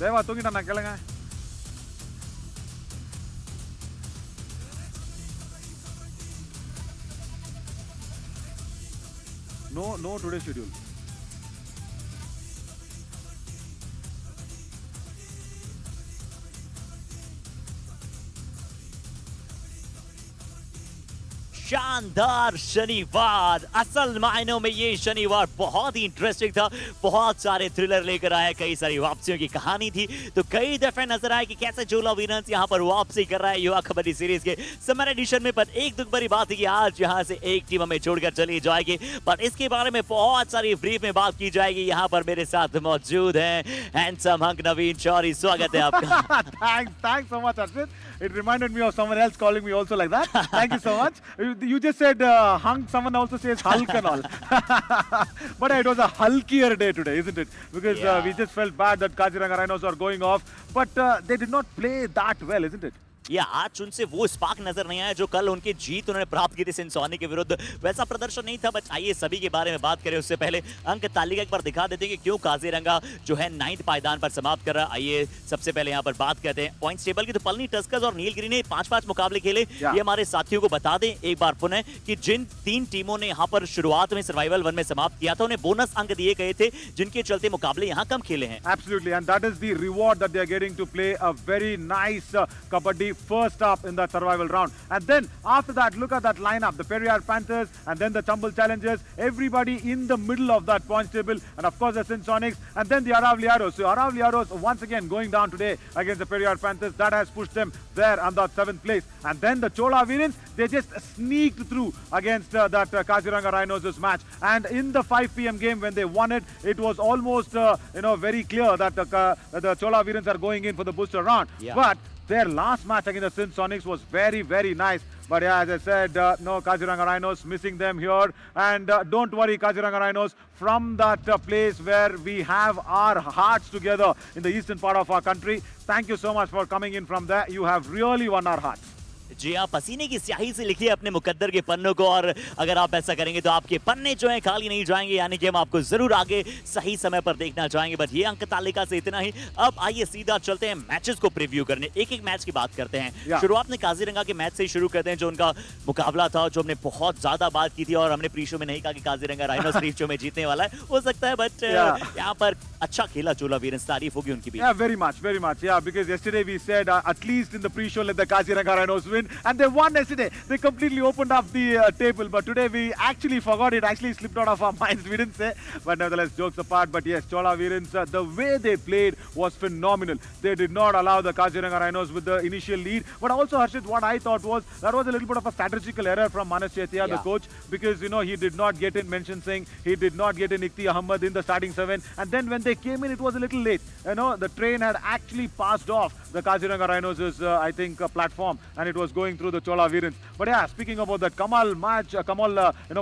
Deva தூங்கிட்டா நான் கேளுங்க. No today schedule. शानदार शनिवार, असल मायनों में ये शनिवार बहुत ही इंटरेस्टिंग था। बहुत सारे थ्रिलर लेकर आया, कई सारी वापसियों की कहानी थी। तो कई दफे नजर आया कि कैसे चोला वीरन्स यहाँ पर वापसी कर रहा है युवा कबड्डी सीरीज के समर एडिशन में। पर एक दुख भरी बात है कि आज यहाँ से एक टीम हमें छोड़कर चली जाएगी, पर इसके बारे में बहुत सारी ब्रीफ में बात की जाएगी। यहाँ पर मेरे साथ मौजूद हैं हैंडसम हंक नवीन चौरी, स्वागत है आपका। Thanks so much, Arshit. It reminded me of someone else calling me also like that. Thank you so much. You just said hunk, someone also says Hulk and all. But it was a hulkier day today, isn't it? Because we just felt bad that Kaziranga Rhinos are going off. But they did not play that well, isn't it? या आज उनसे वो स्पार्क नजर नहीं आया जो कल उनकी जीत उन्होंने प्राप्त की थी सिनसोनी के विरुद्ध। वैसा प्रदर्शन नहीं था। बट आइए सभी के बारे में बात करें उससे पहले अंक तालिका एक बार दिखा देते हैं कि क्यों काजीरंगा जो है 9th पायदान पर समाप्त कर रहा है। आइए सबसे पहले यहाँ पर बात करते हैं पॉइंट्स टेबल की। तो पलनी टस्कर्स और नीलगिरी ने 5-5 मुकाबले खेले। ये हमारे साथियों को बता दें एक बार पुनः कि जिन 3 टीमों ने यहाँ पर शुरुआत में सर्वाइवल 1 में समाप्त किया था उन्हें बोनस अंक दिए गए थे, जिनके चलते मुकाबले यहाँ कम खेले हैं। Absolutely, and that is the reward that they are getting to play a very nice kabaddi first up in that survival round. And then after that, look at that lineup, the PERIYAR Panthers and then the Tumble Challengers, everybody in the middle of that points table, and of course the Sinsonics and then the ARAVALLI. So ARAVALLI once again going down today against the PERIYAR Panthers. That has pushed them there on that 7th place. And then the Chola Virins, they just sneaked through against that Kaziranga Rhinos match. And in the 5 p.m. game when they won it, it was almost very clear that the Chola Virins are going in for the booster round. Yeah. But their last match against the Sinsonics was very, very nice. But yeah, as I said, no Kaziranga Rhinos missing them here. And don't worry, Kaziranga Rhinos, from that place where we have our hearts together in the eastern part of our country, thank you so much for coming in from there. You have really won our hearts. जी हाँ, पसीने की स्याही से लिखिए अपने मुकद्दर के पन्नों को, और अगर आप ऐसा करेंगे तो आपके पन्ने जो हैं खाली नहीं जाएंगे। यानी कि हम आपको जरूर आगे सही समय पर देखना चाहेंगे। बट ये अंक तालिका से इतना ही। अब आइए सीधा चलते हैं मैचेस को प्रीव्यू करने, एक एक मैच की बात करते हैं। शुरुआत में काजीरंगा के मैच से ही शुरू करते हैं, जो उनका मुकाबला था, जो हमने बहुत ज्यादा बात की थी। और हमने प्री शो में नहीं कहा कि काजीरंगा राइनोस प्री शो में जीतने वाला है, हो सकता है, बट यहाँ पर अच्छा खेला चोला वीरन्स, तारीफ होगी उनकी भी। Yeah, very much. Yeah, because yesterday we said at least in the pre-show let the Kaziranga Rhinos win, and they won yesterday. They completely opened up the table, but today we actually forgot it. Actually slipped out of our minds. We didn't say, but nevertheless, jokes apart. But yes, Chola Virins, the way they played was phenomenal. They did not allow the Kaziranga Rhinos with the initial lead. But also, Harshit, what I thought was that was a little bit of a strategical error from Manas Chetia, the coach, because he did not get in Mention Singh, he did not get in Ikti Ahmed in the starting 7, and then when they came in, it was a little late. The train had actually passed off the Kaziranga Rhinos' I think platform, and it was going through the Chola Virins. But yeah, speaking about that Kamal match,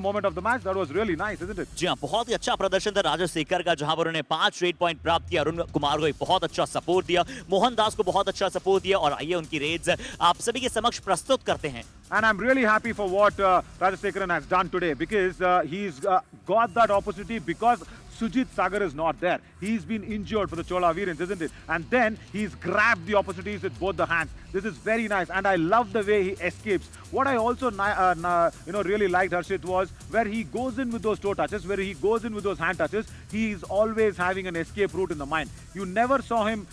moment of the match, that was really nice, isn't it? जी हाँ, बहुत ही अच्छा प्रदर्शन था राजशेखर का, जहां पर उन्होंने 5 रेड पॉइंट प्राप्त किया। अरुण कुमार को बहुत अच्छा सपोर्ट दिया, मोहन दास को बहुत अच्छा सपोर्ट दिया। और आइए उनकी रेड्स आप सभी के समक्ष प्रस्तुत करते हैं। And I'm really happy for what Rajashekharan has done today, because he's got that opportunity because Sujit Sagar is not there. He's been injured for the Chola Virins, isn't it? And then he's grabbed the opportunities with both the hands. This is very nice, and I love the way he escapes. What I also really liked, Harshit, was where he goes in with those toe touches, where he goes in with those hand touches. He's always having an escape route in the mind. You never saw him,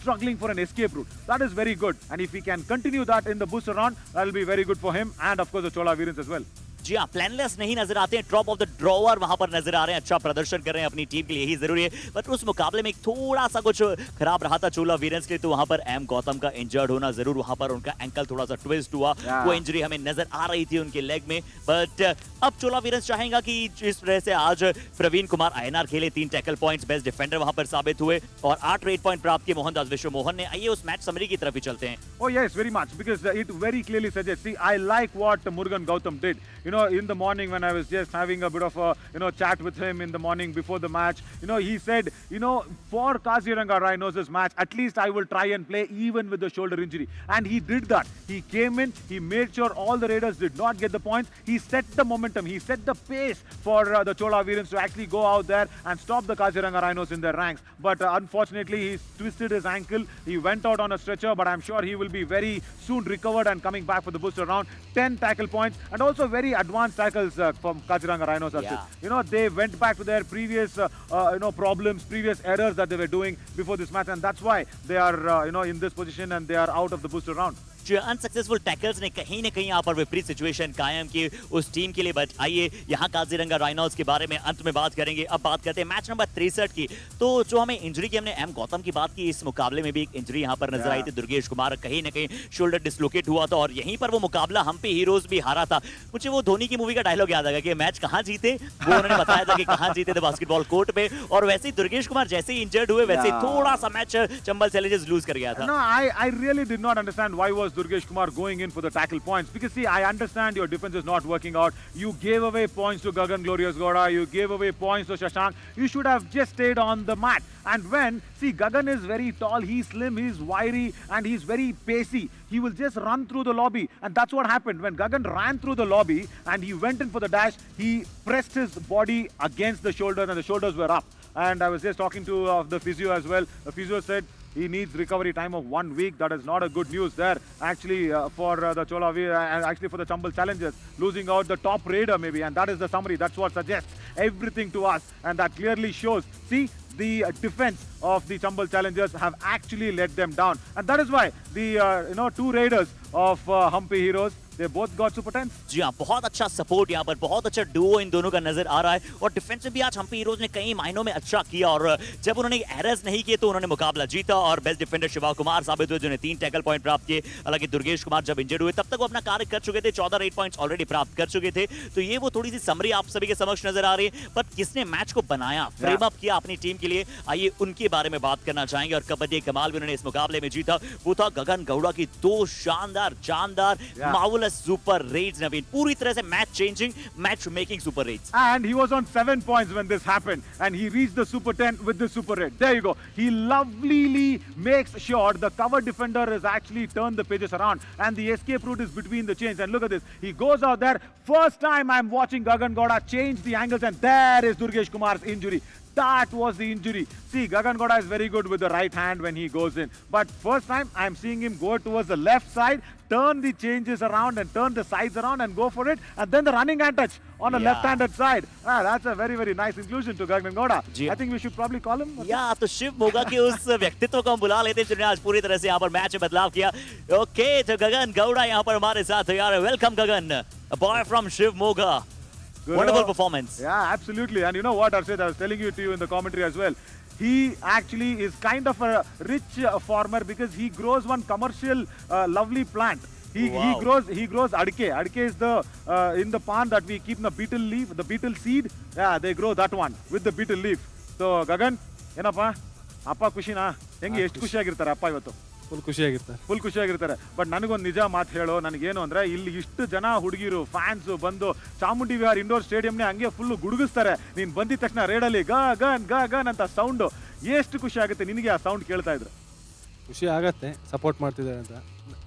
struggling for an escape route. That is very good, and if he can continue that in the booster round, that will be very good for him and of course the Chola Virins as well. जी हाँ, प्लानलेस नहीं नजर आते हैं, टॉप ऑफ द ड्रॉवर वहां पर नजर आ रहे हैं, अच्छा प्रदर्शन कर रहे हैं अपनी टीम के लिए, यही जरूरी है। बट उस मुकाबले में थोड़ा सा कुछ खराब रहा था चोला वीरन्स के लिए। तो वहां पर एम गौतम का इंजर्ड होना, जरूर वहां पर उनका एंकल थोड़ा सा ट्विस्ट हुआ, वो इंजरी हमें नजर आ रही थी उनके लेग में। बट अब चोला वीरन्स चाहेगा कि जिस तरह से आज प्रवीण कुमार आयनार खेले, 3 टैकल पॉइंट्स, बेस्ट डिफेंडर वहां पर साबित हुए, और 8 रेड पॉइंट प्राप्त किए मोहन दास विश्व मोहन ने। आइए उस मैच समरी की तरफ ही चलते हैं। Oh yes, very much, because it very clearly suggests, see, I like what Murugan Gautam did. in the morning when I was just having a bit of a, chat with him in the morning before the match, he said, for Kaziranga Rhinos' match, at least I will try and play even with the shoulder injury. And he did that. He came in, he made sure all the Raiders did not get the points. He set the momentum, he set the pace for the Chola Virans to actually go out there and stop the Kaziranga Rhinos in their ranks. But unfortunately, he twisted his ankle. He went out on a stretcher, but I'm sure he will be very soon recovered and coming back for the booster round. 10 tackle points and also very advanced tackles from Kaziranga Rhinos. Yeah. They went back to their previous, problems, previous errors that they were doing before this match, and that's why they are, in this position and they are out of the booster round. जो अनसक्सेसफुल टैकल्स ने कहीं ना कहीं यहाँ पर विपरीत सिचुएशन कायम की उस टीम के लिए। बट आइए यहाँ काजीरंगा राइनोज के बारे में अंत में बात करेंगे। अब बात करते हैं मैच नंबर 63 की। तो जो हमें इंजरी की, हमने एम गौतम की बात की, इस मुकाबले में भी एक इंजरी यहाँ पर नजर आई थी। दुर्गेश कुमार कहीं ना कहीं शोल्डर डिसलोकेट हुआ था और यहीं पर वो मुकाबला हम्पी हीरोज भी हारा था। मुझे वो धोनी की मूवी का डायलॉग याद आ गया कि मैच कहाँ जीते, वो उन्होंने बताया था कि कहाँ जीते थे, बास्केटबॉल कोर्ट पे। और वैसे ही दुर्गेश कुमार जैसे ही इंजर्ड हुए वैसे थोड़ा सा मैच चंबल चैलेंजर्स लूज कर गया था। No, I really did not understand why was Durgesh Kumar going in for the tackle points, because see, I understand your defense is not working out. You gave away points to Gagan Glorious Goda, you gave away points to Shashank. You should have just stayed on the mat. And when, see, Gagan is very tall, he's slim, he's wiry, and he's very pacey. He will just run through the lobby. And that's what happened. When Gagan ran through the lobby and he went in for the dash, he pressed his body against the shoulder and the shoulders were up. And I was just talking to the physio as well. The physio said he needs recovery time of 1 week. That is not a good news there. Actually, for the Chola and actually for the Chambal Challengers, losing out the top raider maybe. And that is the summary. That's what suggests everything to us. And that clearly shows, see, the defense of the Chambal Challengers have actually let them down. And that is why the, two raiders of Humpy Heroes, they both got super 10. जी हाँ, बहुत अच्छा सपोर्ट यहाँ पर, बहुत अच्छा डुओ इन दोनों का नजर आ रहा है। और डिफेंस में भी आज हम्पी हीरोज ने कई मायनों में अच्छा किया और जब उन्होंने एरर्स नहीं किए तो उन्होंने मुकाबला जीता और बेस्ट डिफेंडर शिवा कुमार साबित हुए जिन्होंने 3 टैकल पॉइंट प्राप्त किए। हालांकि दुर्गेश कुमार जब इंजर्ड हुए तब तक वो अपना कार्य कर चुके थे, 14 रेड पॉइंट्स ऑलरेडी प्राप्त कर चुके थे। तो ये वो थोड़ी सी समरी आप सभी के समक्ष नजर आ रही है। पर किसने मैच को बनाया, फ्रेम अप किया अपनी टीम के लिए, आइए उनके बारे में बात करना चाहेंगे। और कबड्डी कमाल भी उन्होंने इस मुकाबले में जीता, वो था गगन गौड़ा की 2 शानदार जानदार मार्वेलस सुपर रेड्स। नवीन, पूरी तरह से match changing, match making super raids. And he was on 7 points when this happened, and he reached the super 10 with the super raid. There you go. He lovelily makes sure the cover defender has actually turned the pages around, and the escape route is between the chains. And look at this. He goes out there. First time I'm watching Gagan Gowda change the angles, and there is Durgesh Kumar's injury. That was the injury. See, Gagan Gowda is very good with the right hand when he goes in. But first time, I'm seeing him go towards the left side, turn the changes around and turn the sides around and go for it. And then the running hand touch on the left-handed side. That's a very, very nice inclusion to Gagan Gowda. I think we should probably call him. या तो शिव मोगा के उस व्यक्तित्व को हम बुला लेते हैं जिन्होंने आज पूरी तरह से यहाँ पर मैच में बदलाव किया। ओके, तो गगन गौड़ा यहाँ पर हमारे साथ है यार। Welcome Gagan, a boy from Shiv Moga. Good. Wonderful performance. Yeah, absolutely. And you know what, Arshad, I was telling you to you in the commentary as well. He actually is kind of a rich farmer because he grows one commercial lovely plant. He grows adke. Adke is the in the pond that we keep in the beetle leaf, the beetle seed. Yeah, they grow that one with the beetle leaf. So Gagan, ಏನಪ್ಪ ಅಪ್ಪ ಖುಷಿನಾ? ಹೆಂಗೆ ಎಷ್ಟು ಖುಷಿಯಾಗಿರ್ತಾರೆ ಅಪ್ಪ ಇವತ್ತು? ಫುಲ್ ಖುಷಿಯಾಗಿರ್ತಾರೆ. ಫುಲ್ ಖುಷಿಯಾಗಿರ್ತಾರೆ. ಬಟ್ ನನಗೊಂದು ನಿಜ ಮಾತು ಹೇಳೋ, ನನಗೇನು ಅಂದ್ರೆ ಇಲ್ಲಿ ಇಷ್ಟು ಜನ ಹುಡುಗಿರು ಫ್ಯಾನ್ಸ್ ಬಂದು ಚಾಮುಂಡಿ ವಿಹಾರ್ ಇಂಡೋರ್ ಸ್ಟೇಡಿಯಂನೇ ಹಂಗೆ ಫುಲ್ ಗುಡುಗಿಸ್ತಾರೆ. ನೀನು ಬಂದಿದ ತಕ್ಷಣ ರೇಡಲ್ಲಿ ಗನ್ ಗನ್ ಅಂತ ಸೌಂಡು ಎಷ್ಟು ಖುಷಿ ಆಗುತ್ತೆ ನಿನಗೆ ಆ ಸೌಂಡ್ ಕೇಳ್ತಾ ಇದ್ರೆ? ಖುಷಿ ಆಗತ್ತೆ, ಸಪೋರ್ಟ್ ಮಾಡ್ತಿದ್ದಾರೆ ಅಂತ.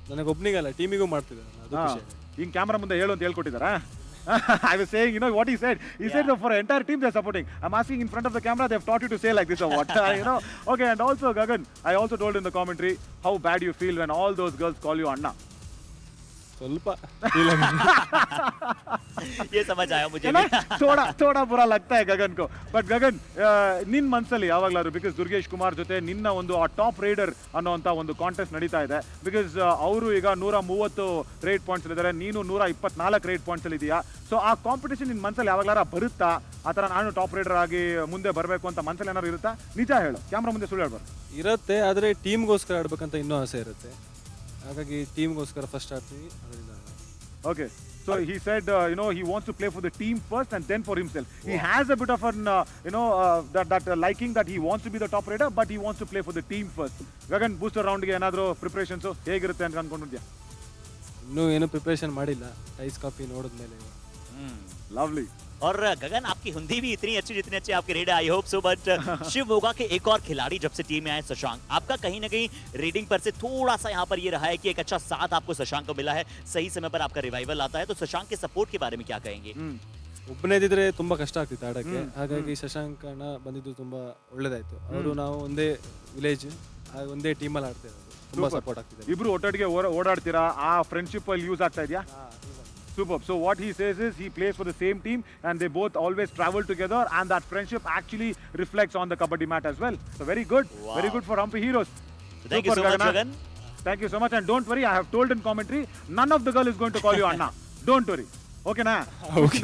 ನನಗೊಬ್ಬನಿಗಲ್ಲ, ಟೀಮಿಗೂ ಮಾಡ್ತಿದ್ದಾರೆ. ಅದು ಖುಷಿ. ಹಿಂಗೆ ಕ್ಯಾಮ್ರಾ ಮುಂದೆ ಹೇಳು ಅಂತ ಹೇಳ್ಕೊಟ್ಟಿದ್ದಾರಾ? I was saying, you know what he said? He said for an entire team they're supporting. I'm asking in front of the camera, they've taught you to say like this or what? Okay, and also Gagan, I also told in the commentary how bad you feel when all those girls call you Anna. ಸ್ವಲ್ಪ ये समझ आया मुझे थोड़ा बुरा लगता है गगन को. बट गगन, ನಿನ್ನ ಮನಸ್ಸಲ್ಲಿ ಯಾವಾಗಲಾದ್ರು, ಬಿಕಾಸ್ ದುರ್ಗೇಶ್ ಕುಮಾರ್ ಜೊತೆ ನಿನ್ನ ಒಂದು ಆ ಟಾಪ್ ರೈಡರ್ ಅನ್ನೋಂಥ ಒಂದು ಕಾಂಟೆಸ್ಟ್ ನಡೀತಾ ಇದೆ, ಬಿಕಾಸ್ ಅವರು ಈಗ 130 ರೇಟ್ ಪಾಯಿಂಟ್ಸ್ ಇದ್ದಾರೆ, ನೀನು 124 ರೇಟ್ ಪಾಯಿಂಟ್ಸ್ ಅಲ್ಲಿ ಇದೆಯಾ. ಸೊ ಆ ಕಾಂಪಿಟೇಷನ್ ನಿನ್ನ ಮನಸ್ಸಲ್ಲಿ ಯಾವಾಗಲಾರ ಬರುತ್ತಾ? ಆ ಥರ ನಾನು ಟಾಪ್ ರೈಡರ್ ಆಗಿ ಮುಂದೆ ಬರಬೇಕು ಅಂತ ಮನಸ್ಸಲ್ಲಿ ಏನಾದ್ರು ಇರುತ್ತಾ? ನಿಜ ಹೇಳು, ಕ್ಯಾಮ್ರಾ ಮುಂದೆ ಸುಳ್ಳು ಹೇಳ್ಬಾರ್ದು. ಇರುತ್ತೆ, ಆದರೆ ಟೀಮ್ಗೋಸ್ಕರ ಆಡ್ಬೇಕಂತ ಇನ್ನೂ ಆಸೆ ಇರುತ್ತೆ. ಹಾಗಾಗಿ ಟೀಮ್ಗೋಸ್ಕರ ಫಸ್ಟ್ ಆಡ್ತೀವಿ. Okay, so he said, he wants to play for the team first and then for himself. Wow. He has a bit of an, that liking that he wants to be the top raider, but he wants to play for the team first. Gagan, booster round ge ಏನಾದರೂ ಪ್ರಿಪರೇಷನ್ಸ್ ಹೇಗಿರುತ್ತೆ ಅಂತ ಅನ್ಕೊಂಡಿದ್ಯಾ? ಇನ್ನೂ ಏನು ಪ್ರಿಪರೇಷನ್ ಮಾಡಿಲ್ಲ, ಟೈಸ್ ಕಾಪಿ ನೋಡಿದ್ಮೇಲೆ Lovely. और गगन आपकी हिंदी भी इतनी अच्छी जितनी अच्छी आपकी raid, I hope so. But Shivamogga के एक और खिलाड़ी जब से टीम में आए शशांक, आपका कहीं ना कहीं रीडिंग पर से थोड़ा सा यहाँ पर ये रहा है कि एक अच्छा साथ आपको शशांक को मिला है, सही समय पर आपका रिवाइवल आता है, तो शशांक के सपोर्ट के बारे में क्या कहेंगे? ಒಬ್ಬನೇ ಇದ್ದಿದ್ರೆ ತುಂಬಾ ಕಷ್ಟ ಆಗ್ತಿತ್ತು ಆಡಕ್ಕೆ, ಹಾಗಾಗಿ ಶಶಾಂಕ್ ಅಣ್ಣ ಬಂದಿದ್ದು ತುಂಬಾ ಒಳ್ಳೇದಾಯ್ತು. ಅವರು ನಾವು ಒಂದೇ ವಿಲೇಜ್ ಒಂದೇ ಟೀಮಲ್ಲಿ ಆಡ್ತಾ ಇರೋದು, ತುಂಬಾ ಸಪೋರ್ಟ್ ಆಗ್ತಿದೆ. ಇಬ್ರು ಒಟ್ಟೊಟ್ಟಿಗೆ ಓಡಾಡ್ತೀರಾ, ಆ ಫ್ರೆಂಡ್ಶಿಪ್ ಅಲ್ಲಿ ಯೂಸ್ ಆಗ್ತಾ ಇದೆಯಾ? Superb. So what he says is he plays for the same team and they both always travel together, and that friendship actually reflects on the kabaddi mat as well. So very good. Wow. Very good for Humpy Heroes. Thank you so much, Gagan. Thank you so much, and don't worry, I have told in commentary, none of the girl is going to call you Anna. Don't worry. Okay na? Okay.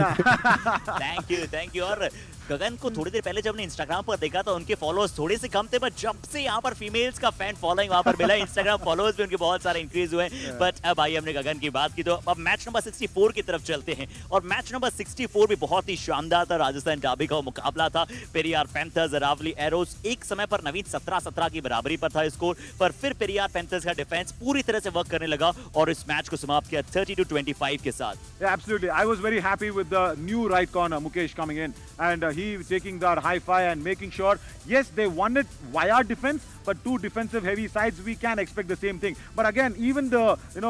Thank you. और गगन को थोड़ी देर पहले जब हमने इंस्टाग्राम पर देखा तो उनके फॉलोअर्स थोड़े से कम थे, बट जब से यहाँ पर फीमेल्स का फैन फॉलोइंग वहाँ पर मिला, इंस्टाग्राम फॉलोअर्स भी उनके बहुत सारे इंक्रीज हुए. बट अब आइए हमने गगन की बात की तो अब मैच नंबर 64 की तरफ चलते हैं. और मैच नंबर 64 भी बहुत ही शानदार था. राजस्थान डाबी का मुकाबला था. Periyar Panthers Aravalli Arrows. एक समय पर नवीन 17-17 की बराबरी पर था स्कोर, पर फिर पेरियार पैंथर्स का डिफेंस पूरी तरह से वर्क करने लगा और इस मैच को समाप्त किया 30-25 के साथ. Yeah, absolutely. I was very happy with the new right corner Mukesh coming in, and he taking that high five and making sure, yes, they won it via defense, but two defensive heavy sides, we can expect the same thing. But again, even the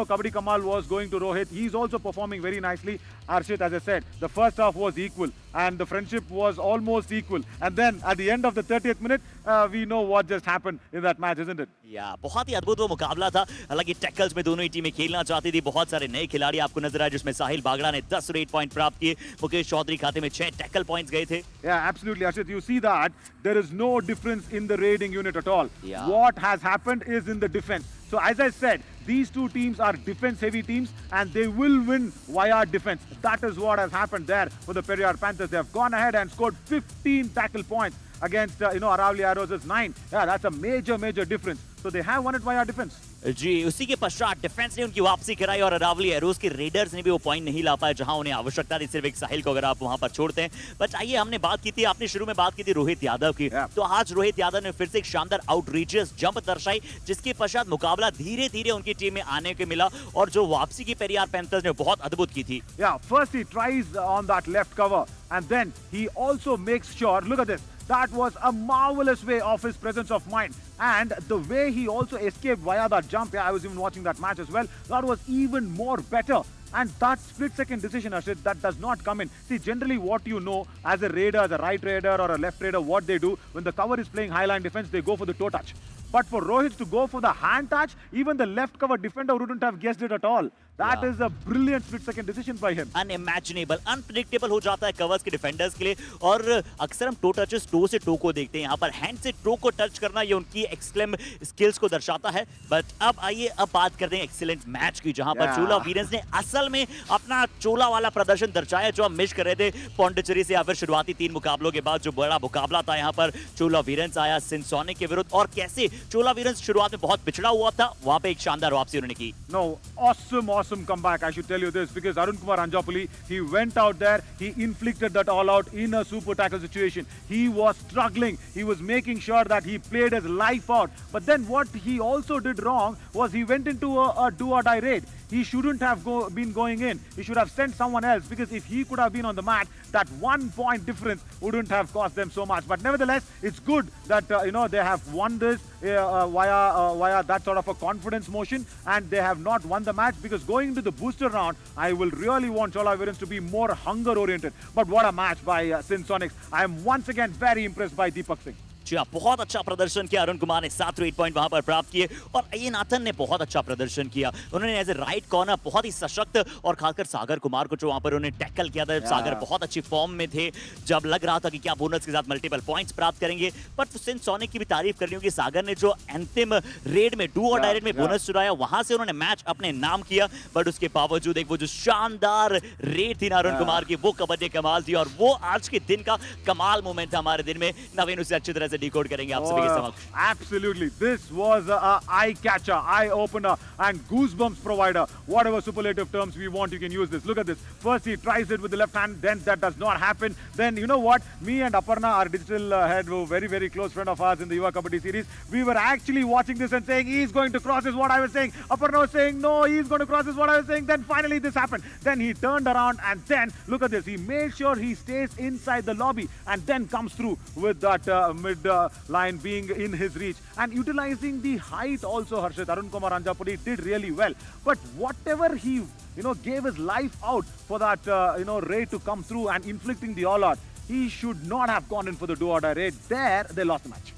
Kabaddi Kamal was going to Rohit, he's also performing very nicely. Arshit, as I said, the first half was equal and the friendship was almost equal, and then at the end of the 30th minute we know what just happened in that match, isn't it? या बहुत ही अद्भुत वो मुकाबला था. हालांकि टैकल्स में दोनों ही टीमें खेलना चाहती थी. बहुत सारे नए खिलाड़ी आपको नजर आए, जिसमें साहिल बागड़ा ने 10 रेड पॉइंट प्राप्त किए. मुकेश चौधरी खाते में 6 टैकल पॉइंट्स गए थे. Yeah, absolutely, Arshit. You see that there is no difference in the raiding unit at all. Yeah. What has happened is in the defense. So as I said, these two teams are defense heavy teams and they will win via defense. That is what has happened there for the Periyar Panthers. They have gone ahead and scored 15 tackle points against Aravali Arrows' 9. Yeah, that's a major difference. So they have won it via defense. जी, उसी के पश्चात डिफेंस ने उनकी वापसी कराई और अरावली एरोस के रेडर्स ने भी वो पॉइंट नहीं ला पाए जहां उन्हें आवश्यकता थी, सिर्फ एक साहिल को अगर आप वहां पर छोड़ते हैं. बट आइए, हमने बात की थी, आपने शुरू में बात की थी रोहित यादव की, तो आज रोहित यादव ने फिर से एक शानदार आउटरीचियस जंप दर्शाई, जिसके पश्चात मुकाबला धीरे-धीरे उनकी टीम में आने के मिला और जो वापसी की पेरियार पैंथर्स ने बहुत अद्भुत की थी. Yeah, first he tries on that left cover and then he also makes sure, look at this, that was a marvelous way of his presence of mind, and the way he also escaped via that jump. Yeah, I was even watching that match as well. That was even more better. And that split-second decision, Arshit, that does not come in. See, generally what you know as a raider, as a right raider or a left raider, what they do, when the cover is playing high-line defense, they go for the toe touch. But for Rohit to go for the hand touch, even the left cover defender wouldn't have guessed it at all. That is a brilliant split-second decision by him. Unimaginable, unpredictable हो जाता है कवर्स के डिफेंडर्स के लिए. और अक्सर हम टो टचेस टो से टो को देखते हैं, यहाँ पर हैंड से टो को टच करना ये उनकी एक्सट्रीम स्किल्स को दर्शाता है. बट अब आइए, अब बात करते हैं एक्सीलेंट मैच की, जहां पर चोला वीरेंस ने असल में अपना चोला वाला प्रदर्शन दर्शाया जो हम मिस कर रहे थे पौंडीचेरी से, या फिर शुरुआती 3 मुकाबलों के बाद जो बड़ा मुकाबला था यहाँ पर चोला वीरेंस आया सिनसोनिक के विरुद्ध, और कैसे चोला वीरेंस शुरुआत में बहुत पिछड़ा हुआ था, वहां पे एक शानदार वापसी उन्होंने की. No, awesome comeback. I should tell you this because Arun Kumar Anjapuli, he went out there, he inflicted that all out in a super tackle situation. He was struggling. He was making sure that he played his life out. But then what he also did wrong was he went into a do-or-die raid. He shouldn't have been going in. He should have sent someone else, because if he could have been on the mat, that 1 point difference wouldn't have cost them so much. But nevertheless, it's good that they have won this via that sort of a confidence motion, and they have not won the match, because going into the booster round, I will really want Chola Virens to be more hunger oriented. But what a match by Sinsonics. I am once again very impressed by Deepak Singh. जी हाँ, बहुत अच्छा प्रदर्शन किया अरुण कुमार ने, 7 रेड पॉइंट वहां पर प्राप्त किए. और अये नाथन ने बहुत अच्छा प्रदर्शन किया. उन्होंने एज ए राइट कॉर्नर बहुत ही सशक्त, और खासकर सागर कुमार को जो वहां पर उन्होंने टैकल किया था, सागर बहुत अच्छी फॉर्म में थे, जब लग रहा था कि क्या बोनस के साथ मल्टीपल पॉइंट्स प्राप्त करेंगे. पर सिनसोनिक की भी तारीफ करनी होगी, सागर ने जो अंतिम रेड में डू और डायरेक्ट में बोनस चुराया, वहां से उन्होंने मैच अपने नाम किया. बट उसके बावजूद एक वो जो शानदार रेड थी ना अरुण कुमार की, वो कबड्डी कमाल थी, और वो आज के दिन का कमाल मोमेंट था हमारे दिन में. नवीन उसे अच्छी तरह से कैसे डिकोड करेंगे आप सभी के समक्ष? Absolutely. This was a eye catcher, eye opener, and goosebumps provider. Whatever superlative terms we want, you can use this. Look at this. First, he tries it with the left hand, then that does not happen. Then, you know what? Me and Aparna, our digital head, were very, very close friend of ours in the Yuva Kabaddi series. We were actually watching this and saying, he's going to cross, is what I was saying. Aparna was saying, no, he's going to cross, is what I was saying. Then finally this happened. Then he turned around and then, look at this. He made sure he stays inside the lobby and then comes through with that mid line being in his reach. And utilizing the height also, Harshit, Arun Kumar Anjapuri did really well. But whatever he, gave his life out for that, raid to come through and inflicting the all-out, he should not have gone in for the do-or-die raid. There, they lost the match.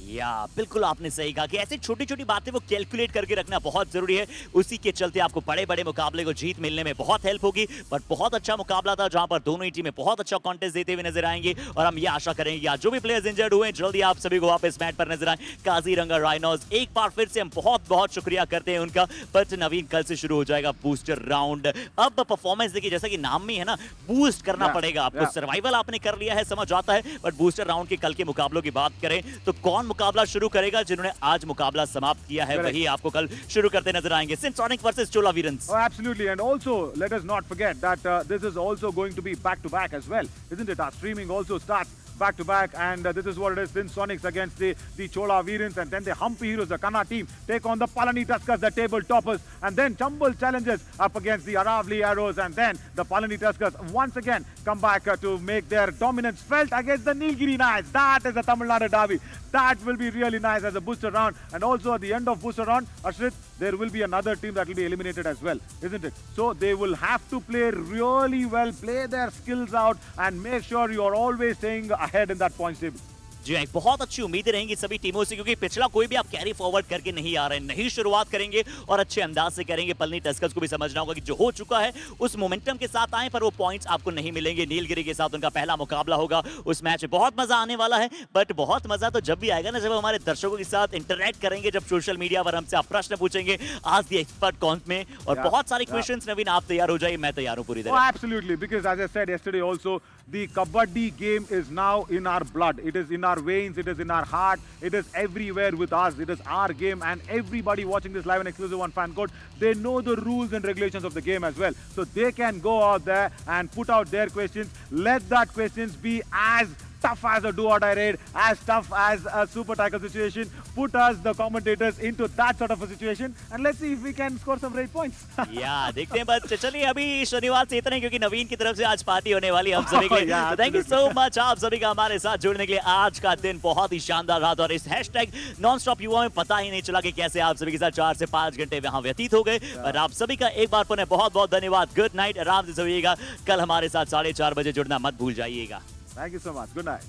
या बिल्कुल आपने सही कहा कि ऐसी छोटी छोटी बातें वो कैलकुलेट करके रखना बहुत जरूरी है। उसी के चलते आपको बड़े बड़े मुकाबले को जीत मिलने में बहुत हेल्प होगी। पर बहुत अच्छा मुकाबला था जहां पर दोनों ही टीमें बहुत अच्छा कॉन्टेस्ट देते हुए नजर आएंगे और हम ये आशा करेंगे कि आज जो भी प्लेयर्स इंजर्ड हुए जल्दी आप सभी को वापस मैच पर नजर आए। काजीरंगा राइनोज एक बार फिर से हम बहुत बहुत शुक्रिया करते हैं उनका। बट नवीन कल से शुरू हो जाएगा बूस्टर राउंड। अब परफॉर्मेंस देखिए जैसा कि नाम में है ना, बूस्ट करना पड़ेगा आपको। सर्वाइवल आपने कर लिया है, समझ आता है, बट बूस्टर राउंड के कल के मुकाबलों की बात करें तो कौन मुकाबला शुरू करेगा? जिन्होंने आज मुकाबला समाप्त किया है वही आपको कल शुरू करते नजर आएंगे। सिम्सोनिक versus Chola Veerans. Oh, absolutely, and also let us not forget that this is also going to be back to back as well, isn't it? Our streaming also starts back to back, and this is what it is. Then Sonics against the Chola Veerans, and then the Humpy Heroes, the Kanna team, take on the Palani Tuskers, the table toppers, and then Chambal challenges up against the Aravali Arrows, and then the Palani Tuskers once again come back to make their dominance felt against the Nilgiri Knights. That is the Tamil Nadu derby. That will be really nice as a booster round, and also at the end of booster round, Ashrit, there will be another team that will be eliminated as well, isn't it? So they will have to play really well, play their skills out, and make sure you are always staying ahead in that points table. जी हाँ, बहुत अच्छी उम्मीदें रहेंगी सभी टीमों से क्योंकि पिछला कोई भी आप कैरी फॉरवर्ड करके नहीं आ रहे हैं। नहीं शुरुआत करेंगे और अच्छे अंदाज से करेंगे। पलनी टस्कर्स को भी समझना होगा कि जो हो चुका है उस मोमेंटम के साथ आए, पर वो पॉइंट्स आपको नहीं मिलेंगे। नीलगिरी के साथ उनका पहला मुकाबला होगा, उस मैच में बहुत मजा आने वाला है। बट बहुत मजा तो जब भी आएगा ना, जब हमारे दर्शकों के साथ इंटरेक्ट करेंगे, जब सोशल मीडिया पर हमसे आप प्रश्न पूछेंगे आज द एक्सपर्ट कॉन्फ में, और बहुत सारे क्वेश्चंस। नवीन आप तैयार हो जाइए, मैं तैयार हूं पूरी तरह। Absolutely, because as I said yesterday also, the Kabaddi game is now in our blood. It is in our veins, it is in our heart, it is everywhere with us. It is our game, and everybody watching this live and exclusive on Fan Code, they know the rules and regulations of the game as well. So they can go out there and put out their questions. Let that questions be as tough as a do-or-die raid, as tough as a super tackle situation. Put us, the commentators, into that sort of a situation, and let's see if we can score some great points. या देखते हैं। बस चलिए अभी शनिवार से इतना ही, क्योंकि नवीन की तरफ से आज पार्टी होने वाली है हम सभी के लिए। थैंक यू सो मच आप सभी का हमारे साथ जुड़ने के लिए। आज का दिन बहुत ही शानदार रहा और इस हैशटैग नॉन स्टॉप युवा में पता ही नहीं चला कि कैसे आप सभी के साथ 4 से 5 घंटे वहां व्यतीत हो गए। और आप सभी का एक बार पुनः बहुत बहुत धन्यवाद। गुड नाइट, आराम से सोइएगा। कल हमारे साथ 4:30 बजे जुड़ना मत भूल जाइएगा। Thank you so much. Good night.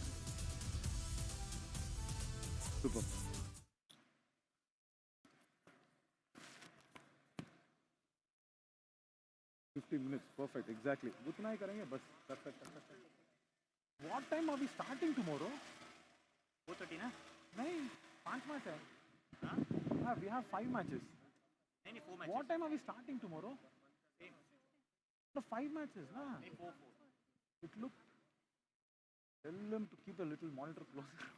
Super. minutes, perfect, exactly. उतना ही करेंगे बस. Perfect. What time are we starting tomorrow? 4:30 ना? नहीं, 5 मैच है. हाँ, we have 5 matches. नहीं 4 matches. What time are we starting tomorrow? 5 matches, ना? 4. It look. Tell them to keep a little monitor closer.